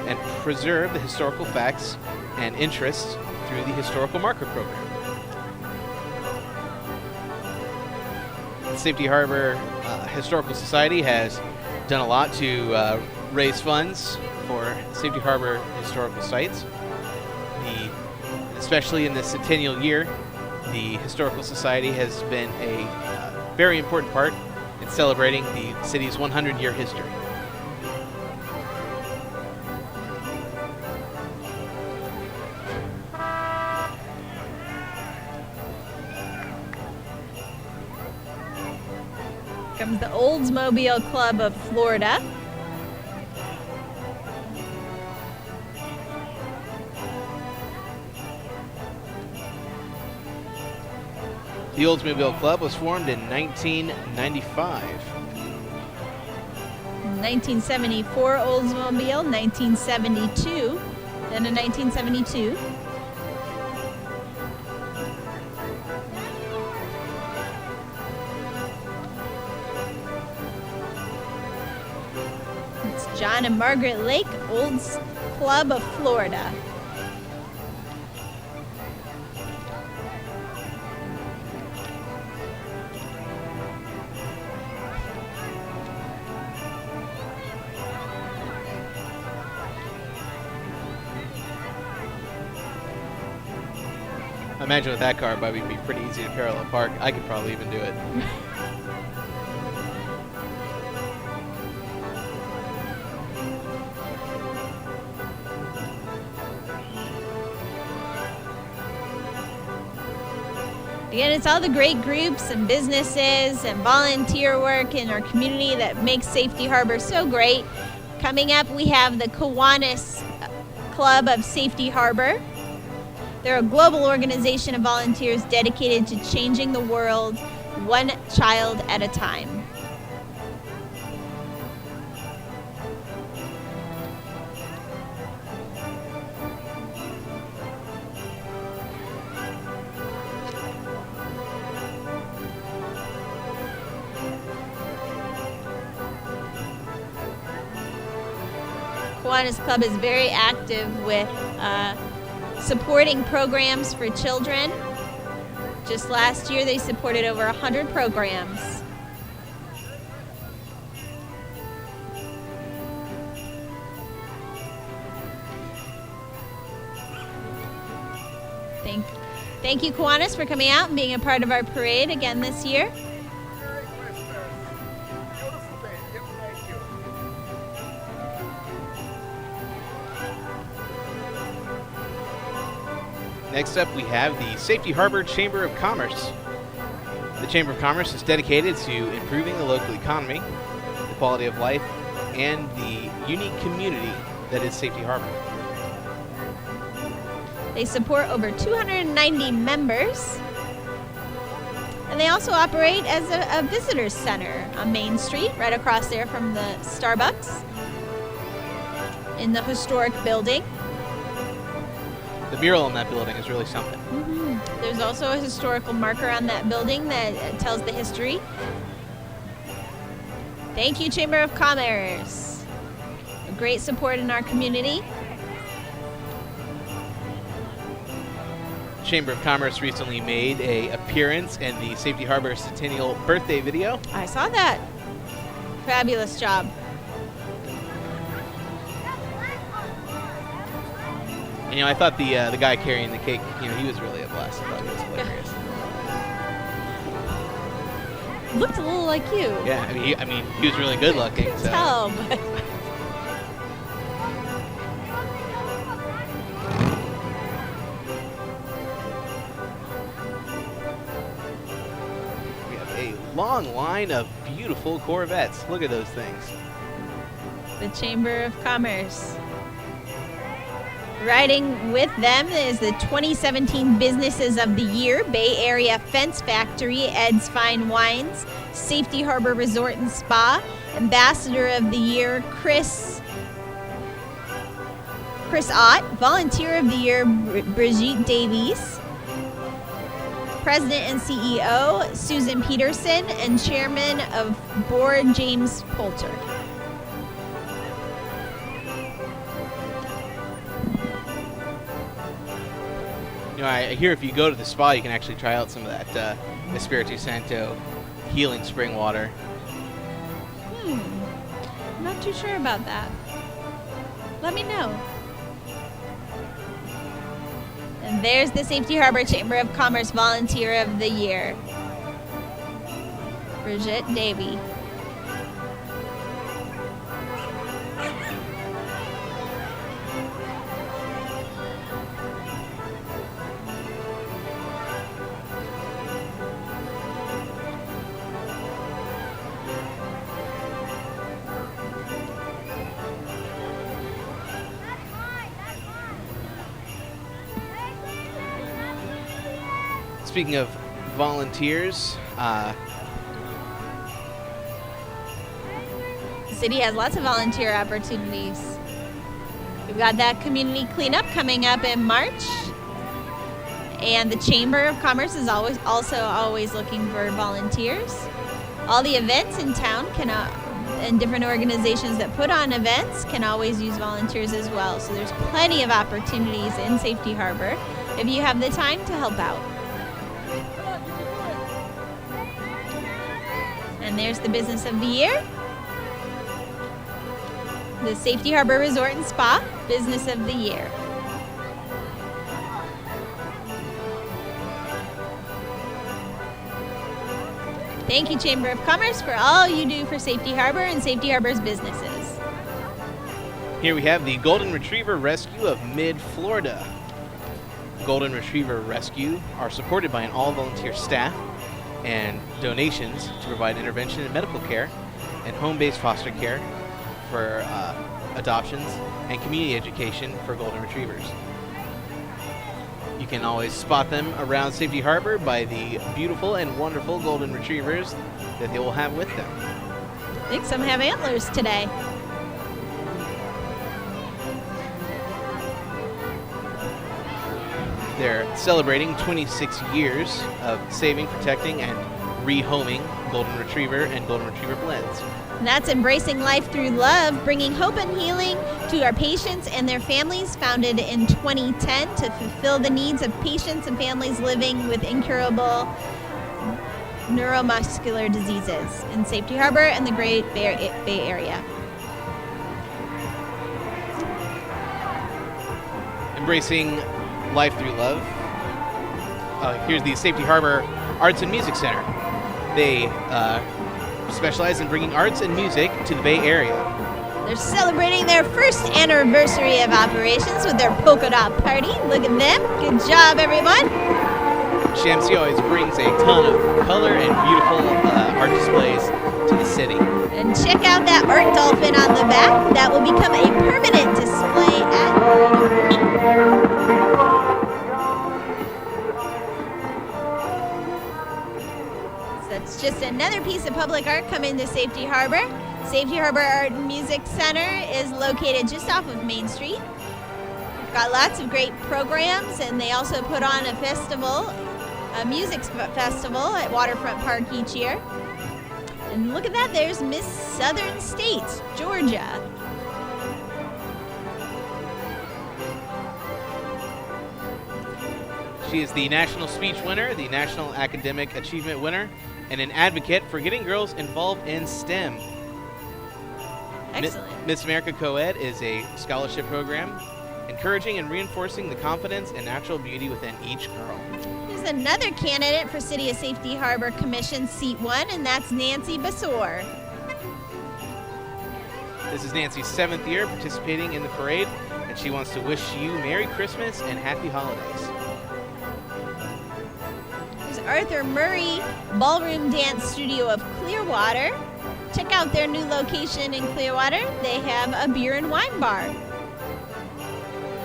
and preserve the historical facts and interests through the Historical Marker Program. The Safety Harbor Historical Society has done a lot to raise funds for Safety Harbor historical sites. Especially in the centennial year, the Historical Society has been a very important part in celebrating the city's 100-year history. Comes the Oldsmobile Club of Florida. The Oldsmobile Club was formed in 1995. 1974 Oldsmobile, 1972, then in 1972. It's John and Margaret Lake Olds Club of Florida. I imagine with that car, it might be pretty easy to parallel park. I could probably even do it. Again, it's all the great groups and businesses and volunteer work in our community that makes Safety Harbor so great. Coming up, we have the Kiwanis Club of Safety Harbor. They're a global organization of volunteers dedicated to changing the world one child at a time. Kiwanis Club is very active with supporting programs for children. Just last year, they supported over 100 programs. Thank you, Kiwanis, for coming out and being a part of our parade again this year. Merry Christmas. Beautiful day. Thank you. Next up, we have the Safety Harbor Chamber of Commerce. The Chamber of Commerce is dedicated to improving the local economy, the quality of life, and the unique community that is Safety Harbor. They support over 290 members. And they also operate as a visitor center on Main Street, right across there from the Starbucks in the historic building. The mural on that building is really something. There's also a historical marker on that building that tells the history. Thank you, Chamber of Commerce. A great support in our community. Chamber of Commerce recently made a appearance in the Safety Harbor Centennial birthday video. I saw that. Fabulous job. And, I thought the guy carrying the cake, he was really a blast. I thought he was hilarious. Looked a little like you. Yeah, I mean, he was really good looking. Couldn't So. tell, but We have a long line of beautiful Corvettes. Look at those things. the Chamber of Commerce. Riding with them is the 2017 Businesses of the Year, Bay Area Fence Factory, Ed's Fine Wines, Safety Harbor Resort and Spa, Ambassador of the Year, Chris Ott, Volunteer of the Year, Brigitte Davies, President and CEO, Susan Peterson, and Chairman of Board, James Poulter. I hear if you go to the spa, you can actually try out some of that Espiritu Santo healing spring water. I'm not too sure about that. Let me know. And there's the Safety Harbor Chamber of Commerce Volunteer of the Year, Brigitte Davy. Speaking of volunteers, The city has lots of volunteer opportunities. We've got that community cleanup coming up in March. And the Chamber of Commerce is always looking for volunteers. All the events in town and different organizations that put on events can always use volunteers as well. So there's plenty of opportunities in Safety Harbor if you have the time to help out. And there's the Business of the Year. The Safety Harbor Resort and Spa Business of the Year. Thank you, Chamber of Commerce, for all you do for Safety Harbor and Safety Harbor's businesses. here we have the Golden Retriever Rescue of Mid-Florida. Golden Retriever Rescue are supported by an all-volunteer staff and donations to provide intervention and medical care and home-based foster care for adoptions and community education for golden retrievers. You can always spot them around Safety Harbor by the beautiful and wonderful golden retrievers that they will have with them. I think some have antlers today. They're celebrating 26 years of saving, protecting, and rehoming golden retriever and golden retriever blends. And that's Embracing Life Through Love, bringing hope and healing to our patients and their families, founded in 2010 to fulfill the needs of patients and families living with incurable neuromuscular diseases in Safety Harbor and the Great Bay Area. Embracing Life Through Love. Here's the Safety Harbor Arts and Music Center. They specialize in bringing arts and music to the Bay Area. They're celebrating their first anniversary of operations with their polka dot party. Look at them. Good job, everyone. Shamsi always brings a ton of color and beautiful art displays to the city. And check out that art dolphin on the back. That will become a permanent display at That's just another piece of public art coming to Safety Harbor. Safety Harbor Art and Music Center is located just off of Main Street. We've got lots of great programs, and they also put on a festival, a music festival at Waterfront Park each year. And look at that, there's Miss Southern States, Georgia. She is the National Speech winner, the National Academic Achievement winner, and an advocate for getting girls involved in STEM. Excellent. Miss America Co-Ed is a scholarship program encouraging and reinforcing the confidence and natural beauty within each girl. There's another candidate for City of Safety Harbor Commission seat 1, and that's Nancy Basor. This is Nancy's 7th year participating in the parade, and she wants to wish you Merry Christmas and Happy Holidays. There's Arthur Murray Ballroom Dance Studio of Clearwater. Check out their new location in Clearwater. They have a beer and wine bar.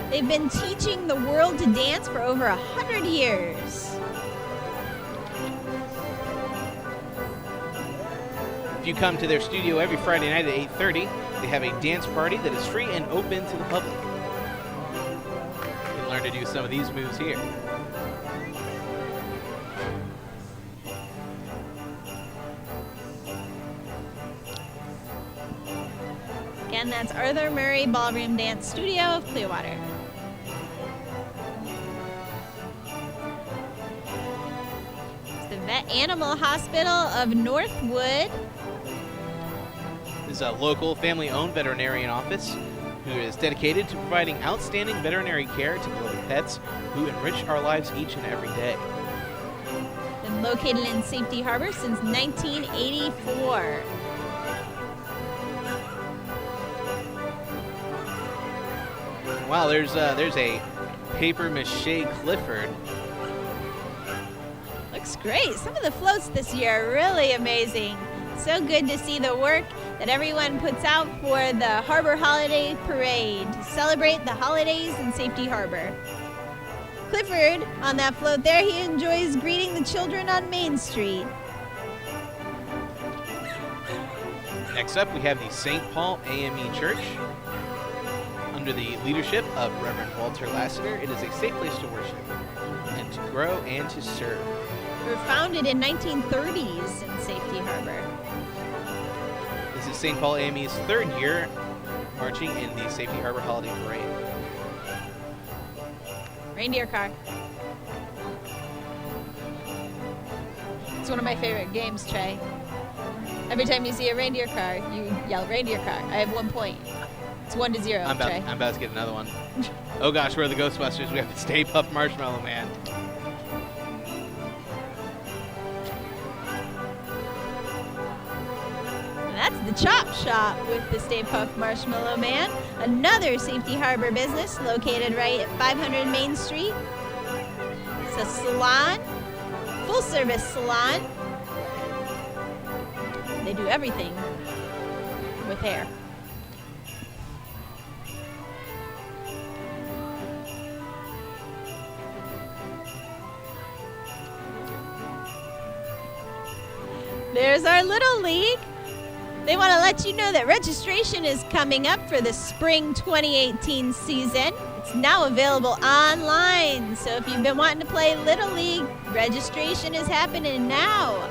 They've been teaching the world to dance for over 100 years. If you come to their studio every Friday night at 8:30, they have a dance party that is free and open to the public. You can learn to do some of these moves here. Again, that's Arthur Murray Ballroom Dance Studio of Clearwater. It's the Vet Animal Hospital of Northwood. This is a local family-owned veterinarian office who is dedicated to providing outstanding veterinary care to beloved pets who enrich our lives each and every day. Been located in Safety Harbor since 1984. Wow, there's a paper mache Clifford. Looks great. Some of the floats this year are really amazing. So good to see the work that everyone puts out for the Harbor Holiday Parade to celebrate the holidays in Safety Harbor. Clifford, on that float there, he enjoys greeting the children on Main Street. Next up, we have the St. Paul AME Church. Under the leadership of Reverend Walter Lassiter, it is a safe place to worship and to grow and to serve. They were founded in 1930s in Safety Harbor. This is St. Paul AME's 3rd year marching in the Safety Harbor Holiday Parade. Reindeer car. It's one of my favorite games, Trey. Every time you see a reindeer car, you yell reindeer car. I have 1 point. It's 1-0, I'm Trey. about to get another one. Oh gosh, we're the Ghostbusters. We have the Stay Puft Marshmallow Man. And that's the Chop Shop with the Stay Puft Marshmallow Man. Another Safety Harbor business located right at 500 Main Street. It's a salon, full-service salon. They do everything with hair. There's our Little League. They want to let you know that registration is coming up for the spring 2018 season. It's now available online. So if you've been wanting to play Little League, registration is happening now.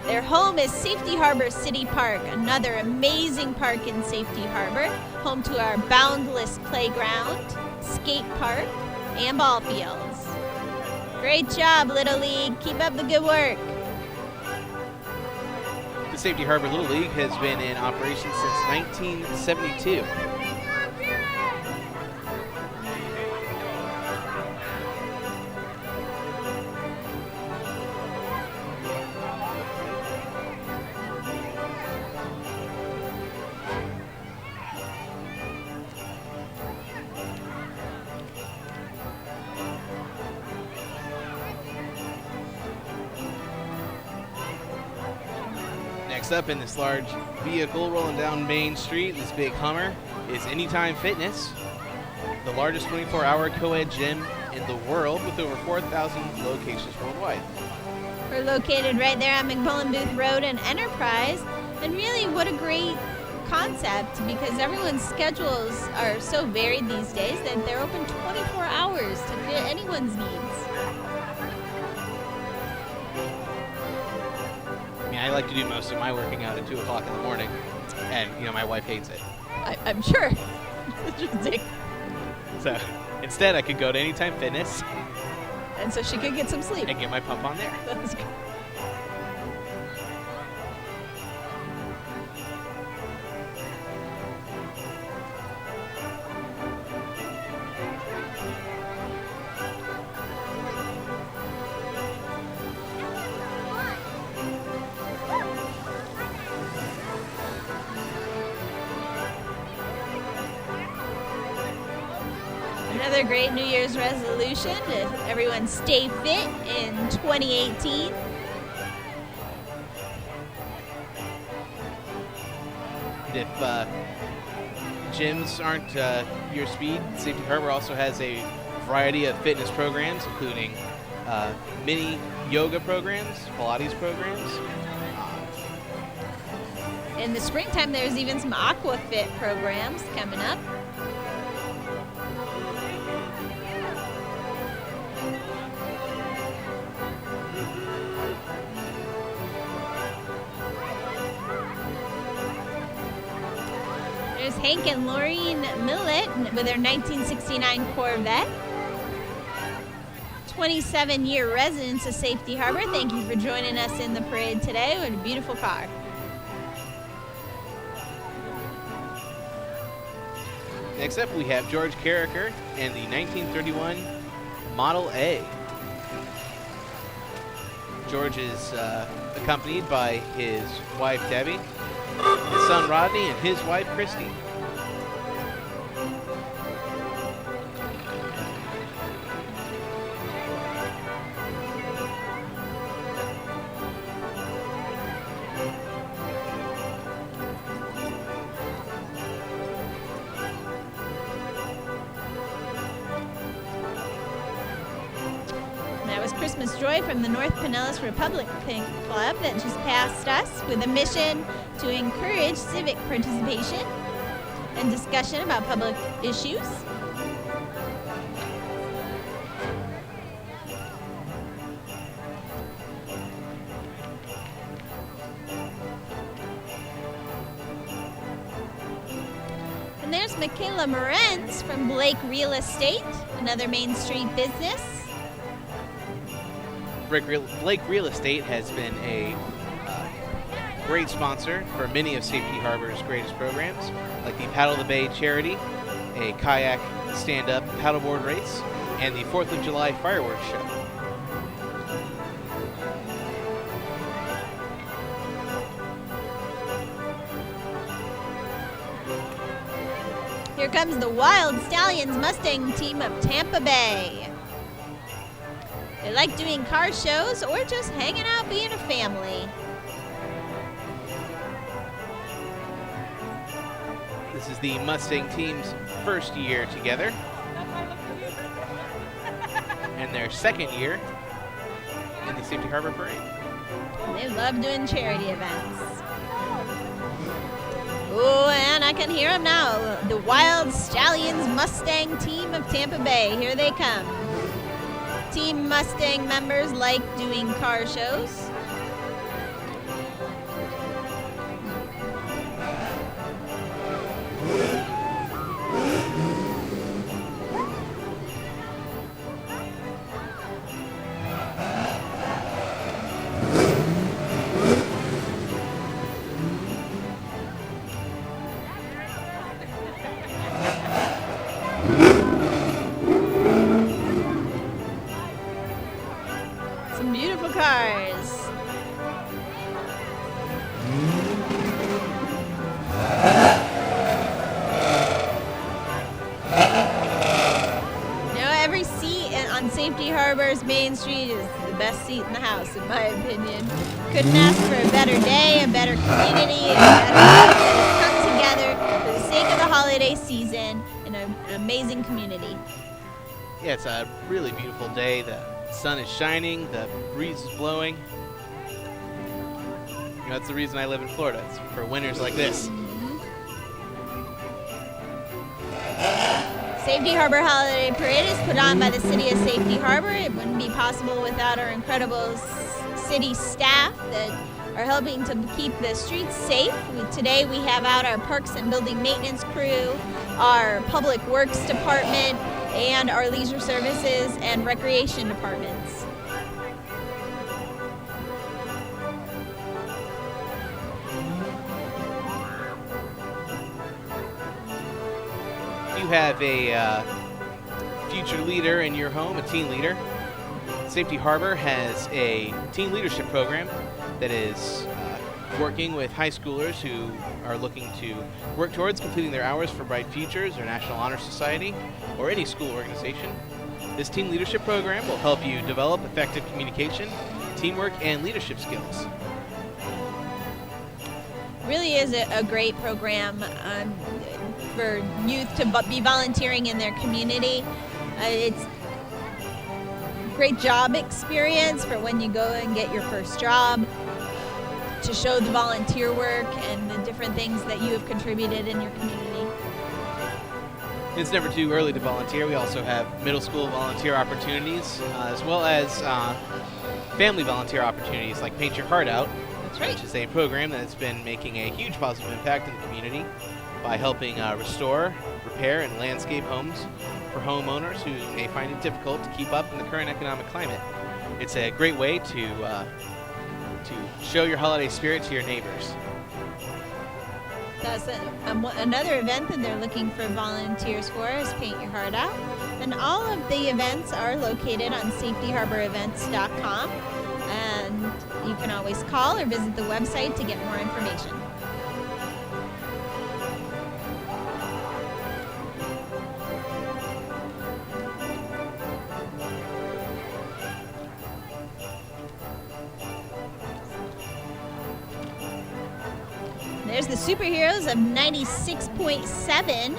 Their home is Safety Harbor City Park, another amazing park in Safety Harbor, home to our boundless playground, skate park, and ball fields. Great job, Little League. Keep up the good work. The Safety Harbor Little League has been in operation since 1972. Next up in this large vehicle rolling down Main Street, this big Hummer, is Anytime Fitness, the largest 24-hour co-ed gym in the world with over 4,000 locations worldwide. We're located right there on McMullen Booth Road in Enterprise. And really, what a great concept because everyone's schedules are so varied these days that they're open 24 hours to fit anyone's needs. I mean, I like to do most of my working out at 2 o'clock in the morning, and my wife hates it. I'm sure. It's ridiculous. So instead, I could go to Anytime Fitness And so she could get some sleep. and get my pump on there. That's good. Another great New Year's resolution to everyone stay fit in 2018. And if gyms aren't your speed, Safety Harbor also has a variety of fitness programs, including mini yoga programs, Pilates programs. In the springtime, there's even some aquafit programs coming up. There's Hank and Laureen Millett with their 1969 Corvette. 27-year residents of Safety Harbor, thank you for joining us in the parade today. What a beautiful car. Next up, we have George Carricker and the 1931 Model A. George is accompanied by his wife, Debbie, his son, Rodney, and his wife, Christy. That was Christmas Joy from the North Pinellas Republican Club that just passed us with a mission to encourage civic participation and discussion about public issues. And there's Michaela Morenz from Blake Real Estate, another Main Street business. Blake Real Estate has been a great sponsor for many of Safety Harbor's greatest programs, like the Paddle the Bay Charity, a kayak stand-up paddleboard race, and the 4th of July fireworks show. Here comes the Wild Stallions Mustang team of Tampa Bay. They like doing car shows or just hanging out being a family. This is the Mustang team's first year together, and their second year in the Safety Harbor Parade. They love doing charity events. Oh, and I can hear them now. The Wild Stallions Mustang team of Tampa Bay. Here they come. Team Mustang members like doing car shows. Some beautiful cars. Every seat on Safety Harbor's Main Street is the best seat in the house, in my opinion. Couldn't ask for a better day, a better community, a better group that has come together for the sake of the holiday season in an amazing community. Yeah, it's a really beautiful day. The sun is shining, the breeze is blowing. That's the reason I live in Florida. It's for winters like this. Safety Harbor Holiday Parade is put on by the City of Safety Harbor. It wouldn't be possible without our incredible city staff that are helping to keep the streets safe. Today we have out our Parks and Building Maintenance crew, our Public Works Department, and our Leisure Services and Recreation Departments. You have a future leader in your home, a teen leader. Safety Harbor has a teen leadership program that is working with high schoolers who are looking to work towards completing their hours for Bright Futures or National Honor Society or any school organization. This teen leadership program will help you develop effective communication, teamwork, and leadership skills. Really is a great program for youth to be volunteering in their community. It's great job experience for when you go and get your first job, to show the volunteer work and the different things that you have contributed in your community. It's never too early to volunteer. We also have middle school volunteer opportunities, as well as family volunteer opportunities like Paint Your Heart Out, That's right. which is a program that's been making a huge positive impact in the community by helping restore, repair, and landscape homes for homeowners who may find it difficult to keep up in the current economic climate. It's a great way to show your holiday spirit to your neighbors. That's another event that they're looking for volunteers for is Paint Your Heart Out. And all of the events are located on safetyharborevents.com. And you can always call or visit the website to get more information. There's the superheroes of 96.7.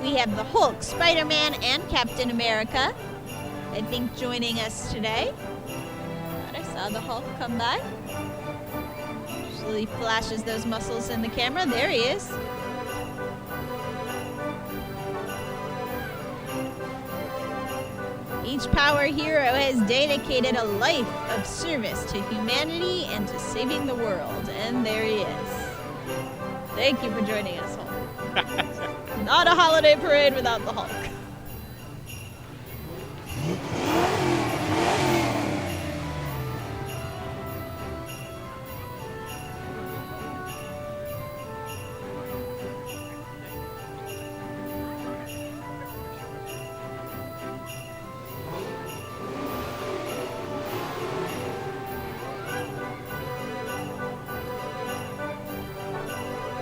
We have the Hulk, Spider-Man, and Captain America, I think, joining us today. Thought I saw the Hulk come by. Usually flashes those muscles in the camera. There he is. Each power hero has dedicated a life of service to humanity and to saving the world. And there he is. Thank you for joining us, Hulk. Not a holiday parade without the Hulk.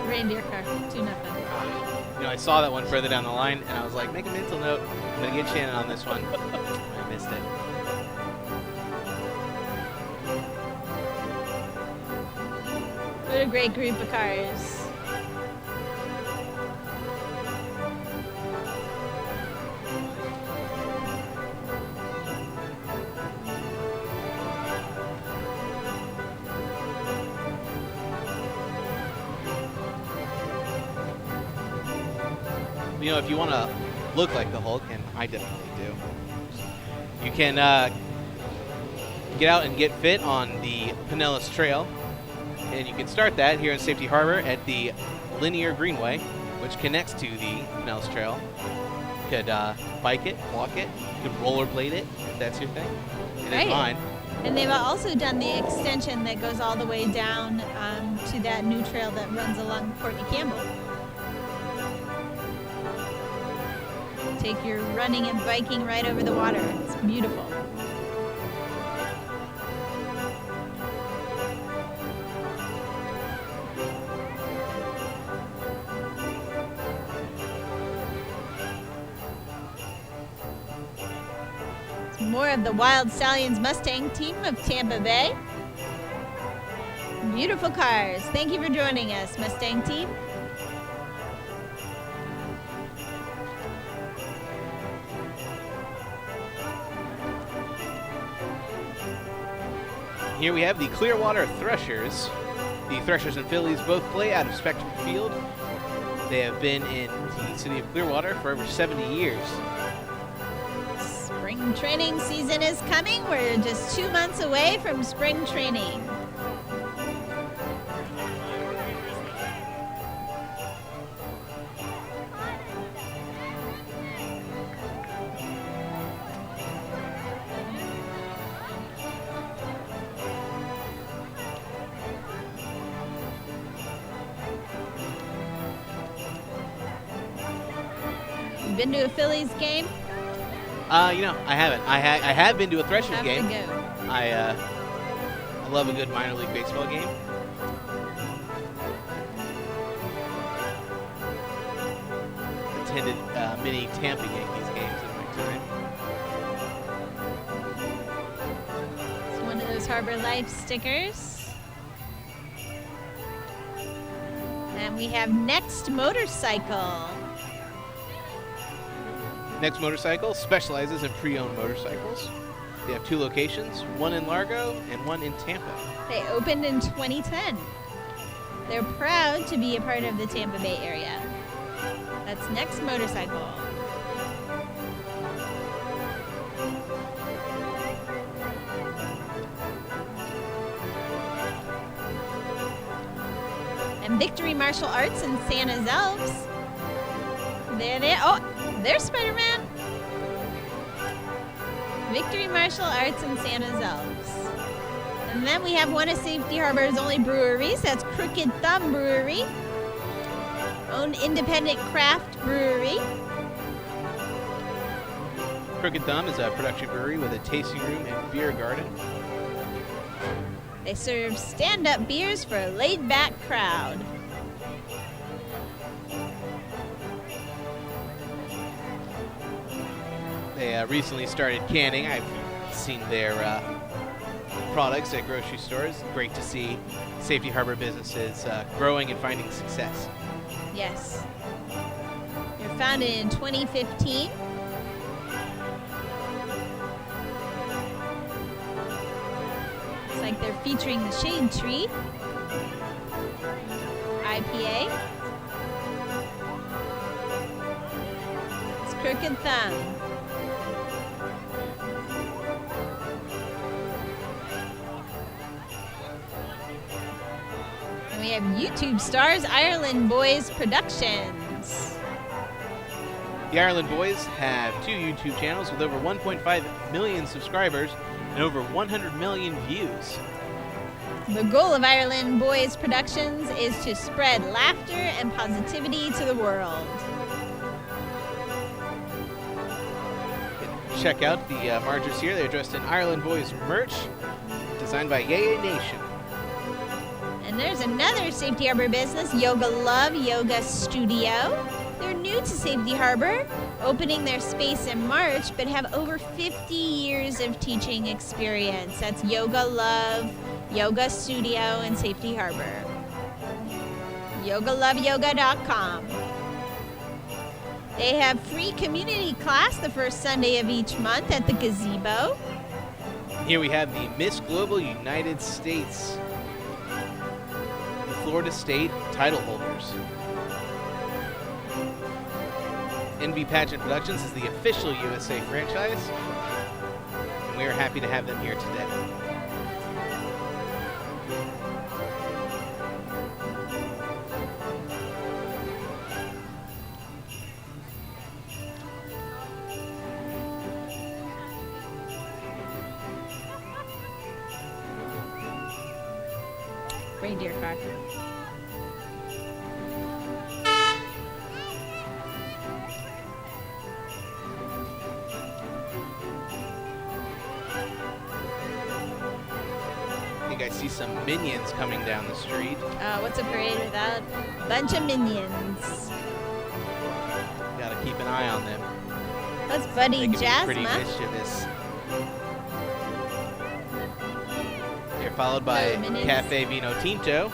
Reindeer car, 2-0. You know, I saw that one further down the line, and I was like, make a mental note. I'm going to get Shannon on this one. I missed it. What a great group of cars. You know, if you want to look like the Hulk, and I definitely do, you can get out and get fit on the Pinellas Trail. And you can start that here in Safety Harbor at the Linear Greenway, which connects to the Pinellas Trail. You could bike it, walk it, you could rollerblade it, if that's your thing. It is mine. And they've also done the extension that goes all the way down to that new trail that runs along Courtney Campbell. Take your running and biking right over the water. It's beautiful. It's more of the Wild Stallions Mustang team of Tampa Bay. Beautiful cars. Thank you for joining us, Mustang team. Here we have the Clearwater Threshers. The Threshers and Phillies both play out of Spectrum Field They have been in the city of Clearwater for over 70 years. Spring training season is coming. We're just 2 months away from spring training. Been to a Phillies game? I haven't. I have been to a Threshers Have game. to go. I love a good minor league baseball game. Attended many Tampa Yankees games in my time. It's one of those Harbor Life stickers. And we have Next Motorcycle. Next Motorcycle specializes in pre-owned motorcycles. They have 2 locations, one in Largo and one in Tampa. They opened in 2010. They're proud to be a part of the Tampa Bay area. That's Next Motorcycle. And Victory Martial Arts in Santa's Elves. There's Spider-Man. Victory Martial Arts and Santa's Elves. And then we have one of Safety Harbor's only breweries. That's Crooked Thumb Brewery. Own independent craft brewery. Crooked Thumb is a production brewery with a tasting room and beer garden. They serve stand-up beers for a laid-back crowd. They recently started canning. I've seen their products at grocery stores. Great to see Safety Harbor businesses growing and finding success. Yes. They were founded in 2015. Looks like they're featuring the Shade Tree IPA. It's Crooked Thumb. And we have YouTube stars Ireland Boys Productions. The Ireland Boys have 2 YouTube channels with over 1.5 million subscribers and over 100 million views. The goal of Ireland Boys Productions is to spread laughter and positivity to the world. Check out the margers here. They're dressed in Ireland Boys merch designed by Yaya Nation. And there's another Safety Harbor business, Yoga Love Yoga Studio. They're new to Safety Harbor, opening their space in March, but have over 50 years of teaching experience. That's Yoga Love Yoga Studio in Safety Harbor. YogaLoveYoga.com. They have free community class the first Sunday of each month at the gazebo. Here we have the Miss Global United States, the Florida State title holders. NB Pageant Productions is the official USA franchise, and we are happy to have them here today. Reindeer car. I think I see some minions coming down the street. What's a parade without a bunch of minions? Gotta keep an eye on them. That's They Buddy can be pretty Jasma. mischievous. They're followed by Hello, minions. Cafe Vino Tinto.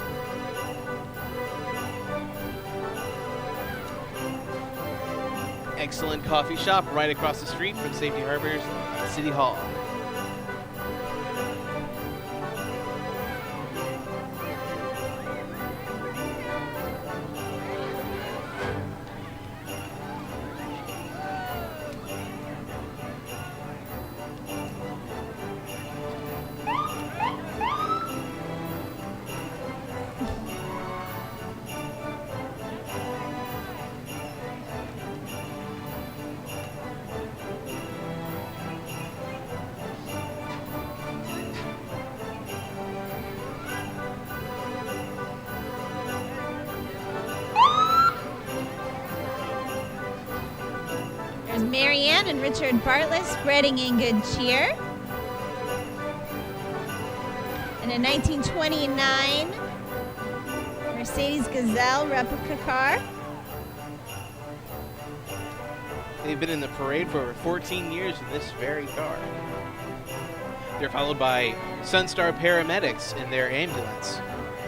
Excellent coffee shop right across the street from Safety Harbor's City Hall. Band and Richard Bartlett spreading in good cheer. And a 1929 Mercedes Gazelle replica car. They've been in the parade for over 14 years in this very car. They're followed by Sunstar Paramedics in their ambulance.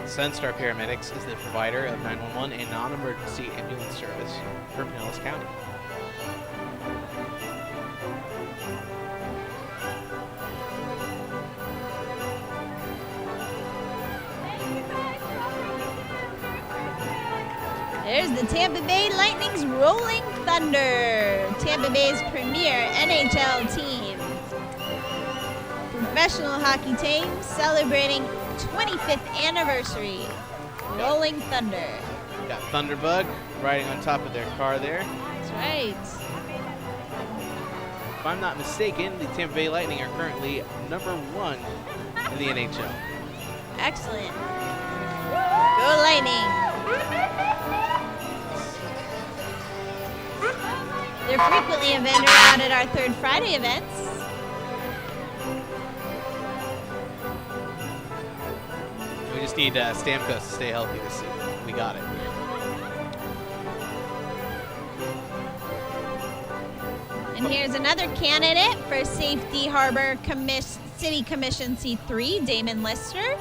Sunstar Paramedics is the provider of 911 and non-emergency ambulance service for Pinellas County. There's the Tampa Bay Lightning's Rolling Thunder, Tampa Bay's premier NHL team. Professional hockey team celebrating 25th anniversary. Rolling Thunder. Got Thunderbug riding on top of their car there. That's right. If I'm not mistaken, the Tampa Bay Lightning are currently #1 in the NHL. Excellent. Go Lightning. They're frequently a vendor out at our Third Friday events. We just need Stamkos to stay healthy this season. We got it. And here's another candidate for Safety Harbor City Commission C3, Damon Lister.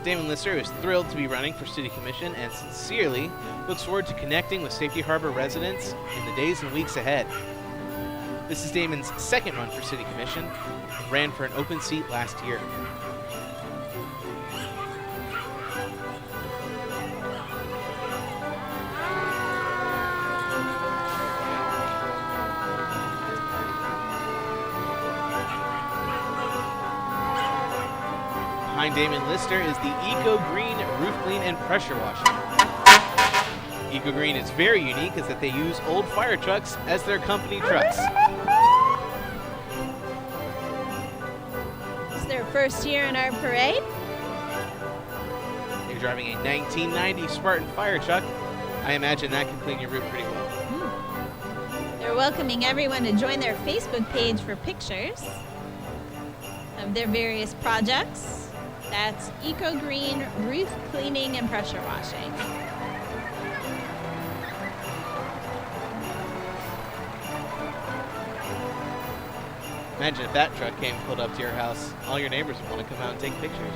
Damon Lister is thrilled to be running for City Commission and sincerely looks forward to connecting with Safety Harbor residents in the days and weeks ahead. This is Damon's second run for City Commission and ran for an open seat last year. Behind Damon Lister is the Eco Green Roof Clean and Pressure Washing. Eco Green is very unique is that they use old fire trucks as their company trucks. It's their first year in our parade. They're driving a 1990 Spartan fire truck. I imagine that can clean your roof pretty well. They're welcoming everyone to join their Facebook page for pictures of their various projects. That's Eco Green Roof Cleaning and Pressure Washing. Imagine if that truck came pulled up to your house. All your neighbors would want to come out and take pictures.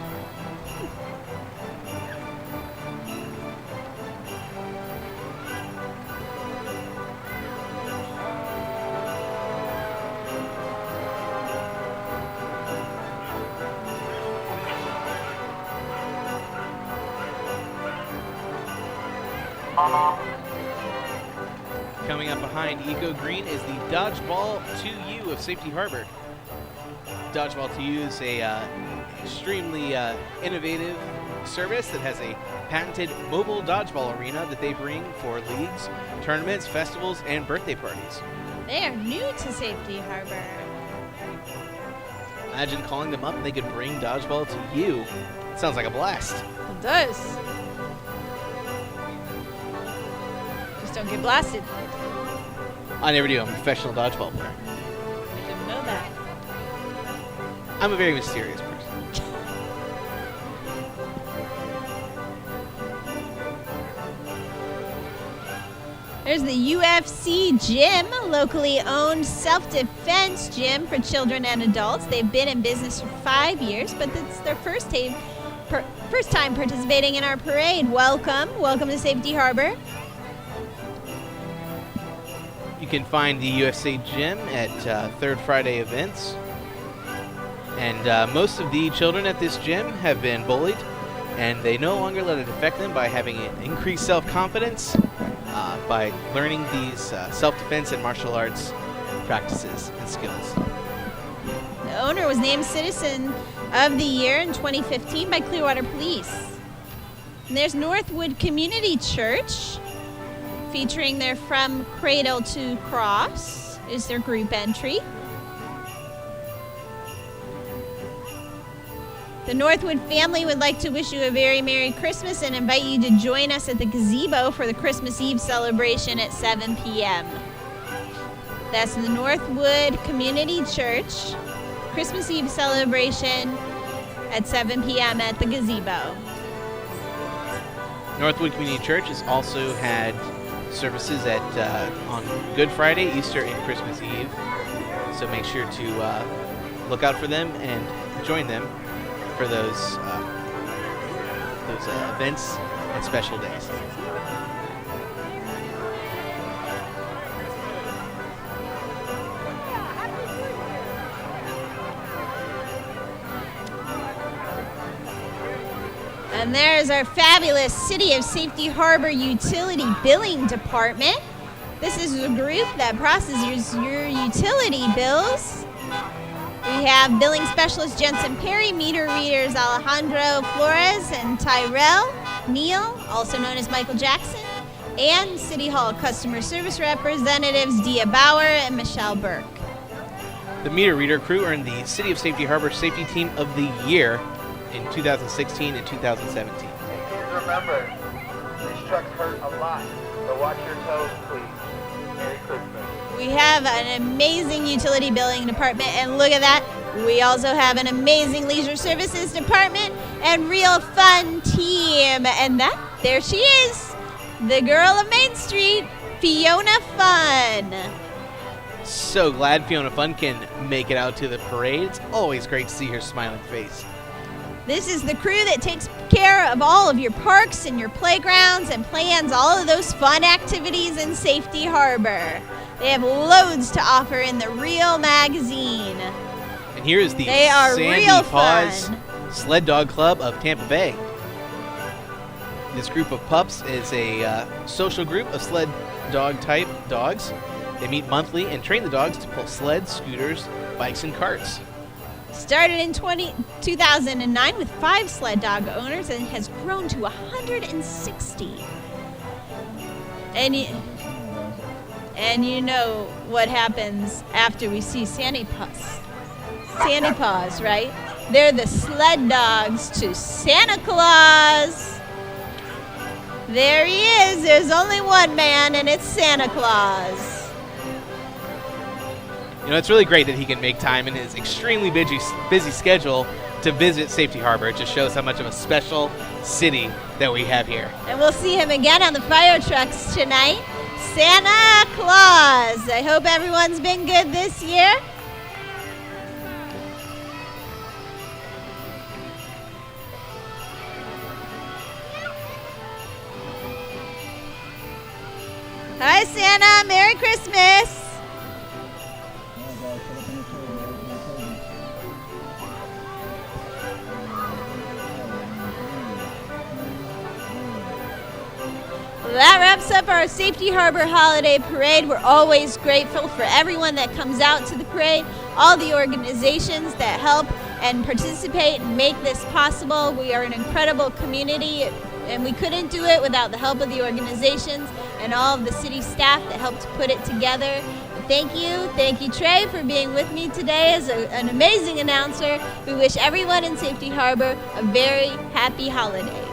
Coming up behind Eco Green is the Dodgeball 2U of Safety Harbor. Dodgeball 2U is a extremely innovative service that has a patented mobile dodgeball arena that they bring for leagues, tournaments, festivals, and birthday parties. They are new to Safety Harbor. Imagine calling them up and they could bring dodgeball to you. Sounds like a blast. It does. Just don't get blasted. I never do. I'm a professional dodgeball player. I didn't know that. I'm a very mysterious person. There's the UFC gym, a locally owned self-defense gym for children and adults. They've been in business for 5 years, but it's their first time participating in our parade. Welcome to Safety Harbor. You can find the UFC gym at Third Friday events. And most of the children at this gym have been bullied, and they no longer let it affect them by having an increased self-confidence, by learning these self-defense and martial arts practices and skills. The owner was named Citizen of the Year in 2015 by Clearwater Police. And there's Northwood Community Church, featuring their From Cradle to Cross is their group entry. The Northwood family would like to wish you a very Merry Christmas and invite you to join us at the gazebo for the Christmas Eve celebration at 7 p.m. That's the Northwood Community Church. Christmas Eve celebration at 7 p.m. at the gazebo. Northwood Community Church has also had services at on Good Friday, Easter, and Christmas Eve. So make sure to look out for them and join them for those events and special days. And there's our fabulous City of Safety Harbor Utility Billing Department. This is a group that processes your utility bills. We have billing specialist Jensen Perry, meter readers Alejandro Flores and Tyrell Neal, also known as Michael Jackson, and City Hall customer service representatives Dia Bauer and Michelle Burke. The meter reader crew earned the City of Safety Harbor Safety Team of the Year in 2016 and 2017. Please remember, these trucks hurt a lot, so watch your toes, please. Merry Christmas. We have an amazing utility billing department, and look at that. We also have an amazing leisure services department and real fun team. And there she is, the girl of Main Street, Fiona Fun. So glad Fiona Fun can make it out to the parade. It's always great to see her smiling face. This is the crew that takes care of all of your parks and your playgrounds and plans all of those fun activities in Safety Harbor. They have loads to offer in the Real magazine. And here is the They are Sandy real Paws fun. Sled Dog Club of Tampa Bay. This group of pups is a social group of sled dog type dogs. They meet monthly and train the dogs to pull sleds, scooters, bikes, and carts. Started in 2009 with 5 sled dog owners and has grown to 160. And you know what happens after we see Sandy Paws, right? They're the sled dogs to Santa Claus. There he is. There's only one man, and it's Santa Claus. You know, it's really great that he can make time in his extremely busy schedule to visit Safety Harbor. It just shows how much of a special city that we have here. And we'll see him again on the fire trucks tonight. Santa Claus. I hope everyone's been good this year. Hi, Santa. Merry Christmas. That wraps up our Safety Harbor Holiday Parade. We're always grateful for everyone that comes out to the parade, all the organizations that help and participate and make this possible. We are an incredible community, and we couldn't do it without the help of the organizations and all of the city staff that helped put it together. Thank you, Trey, for being with me today as an amazing announcer. We wish everyone in Safety Harbor a very happy holiday.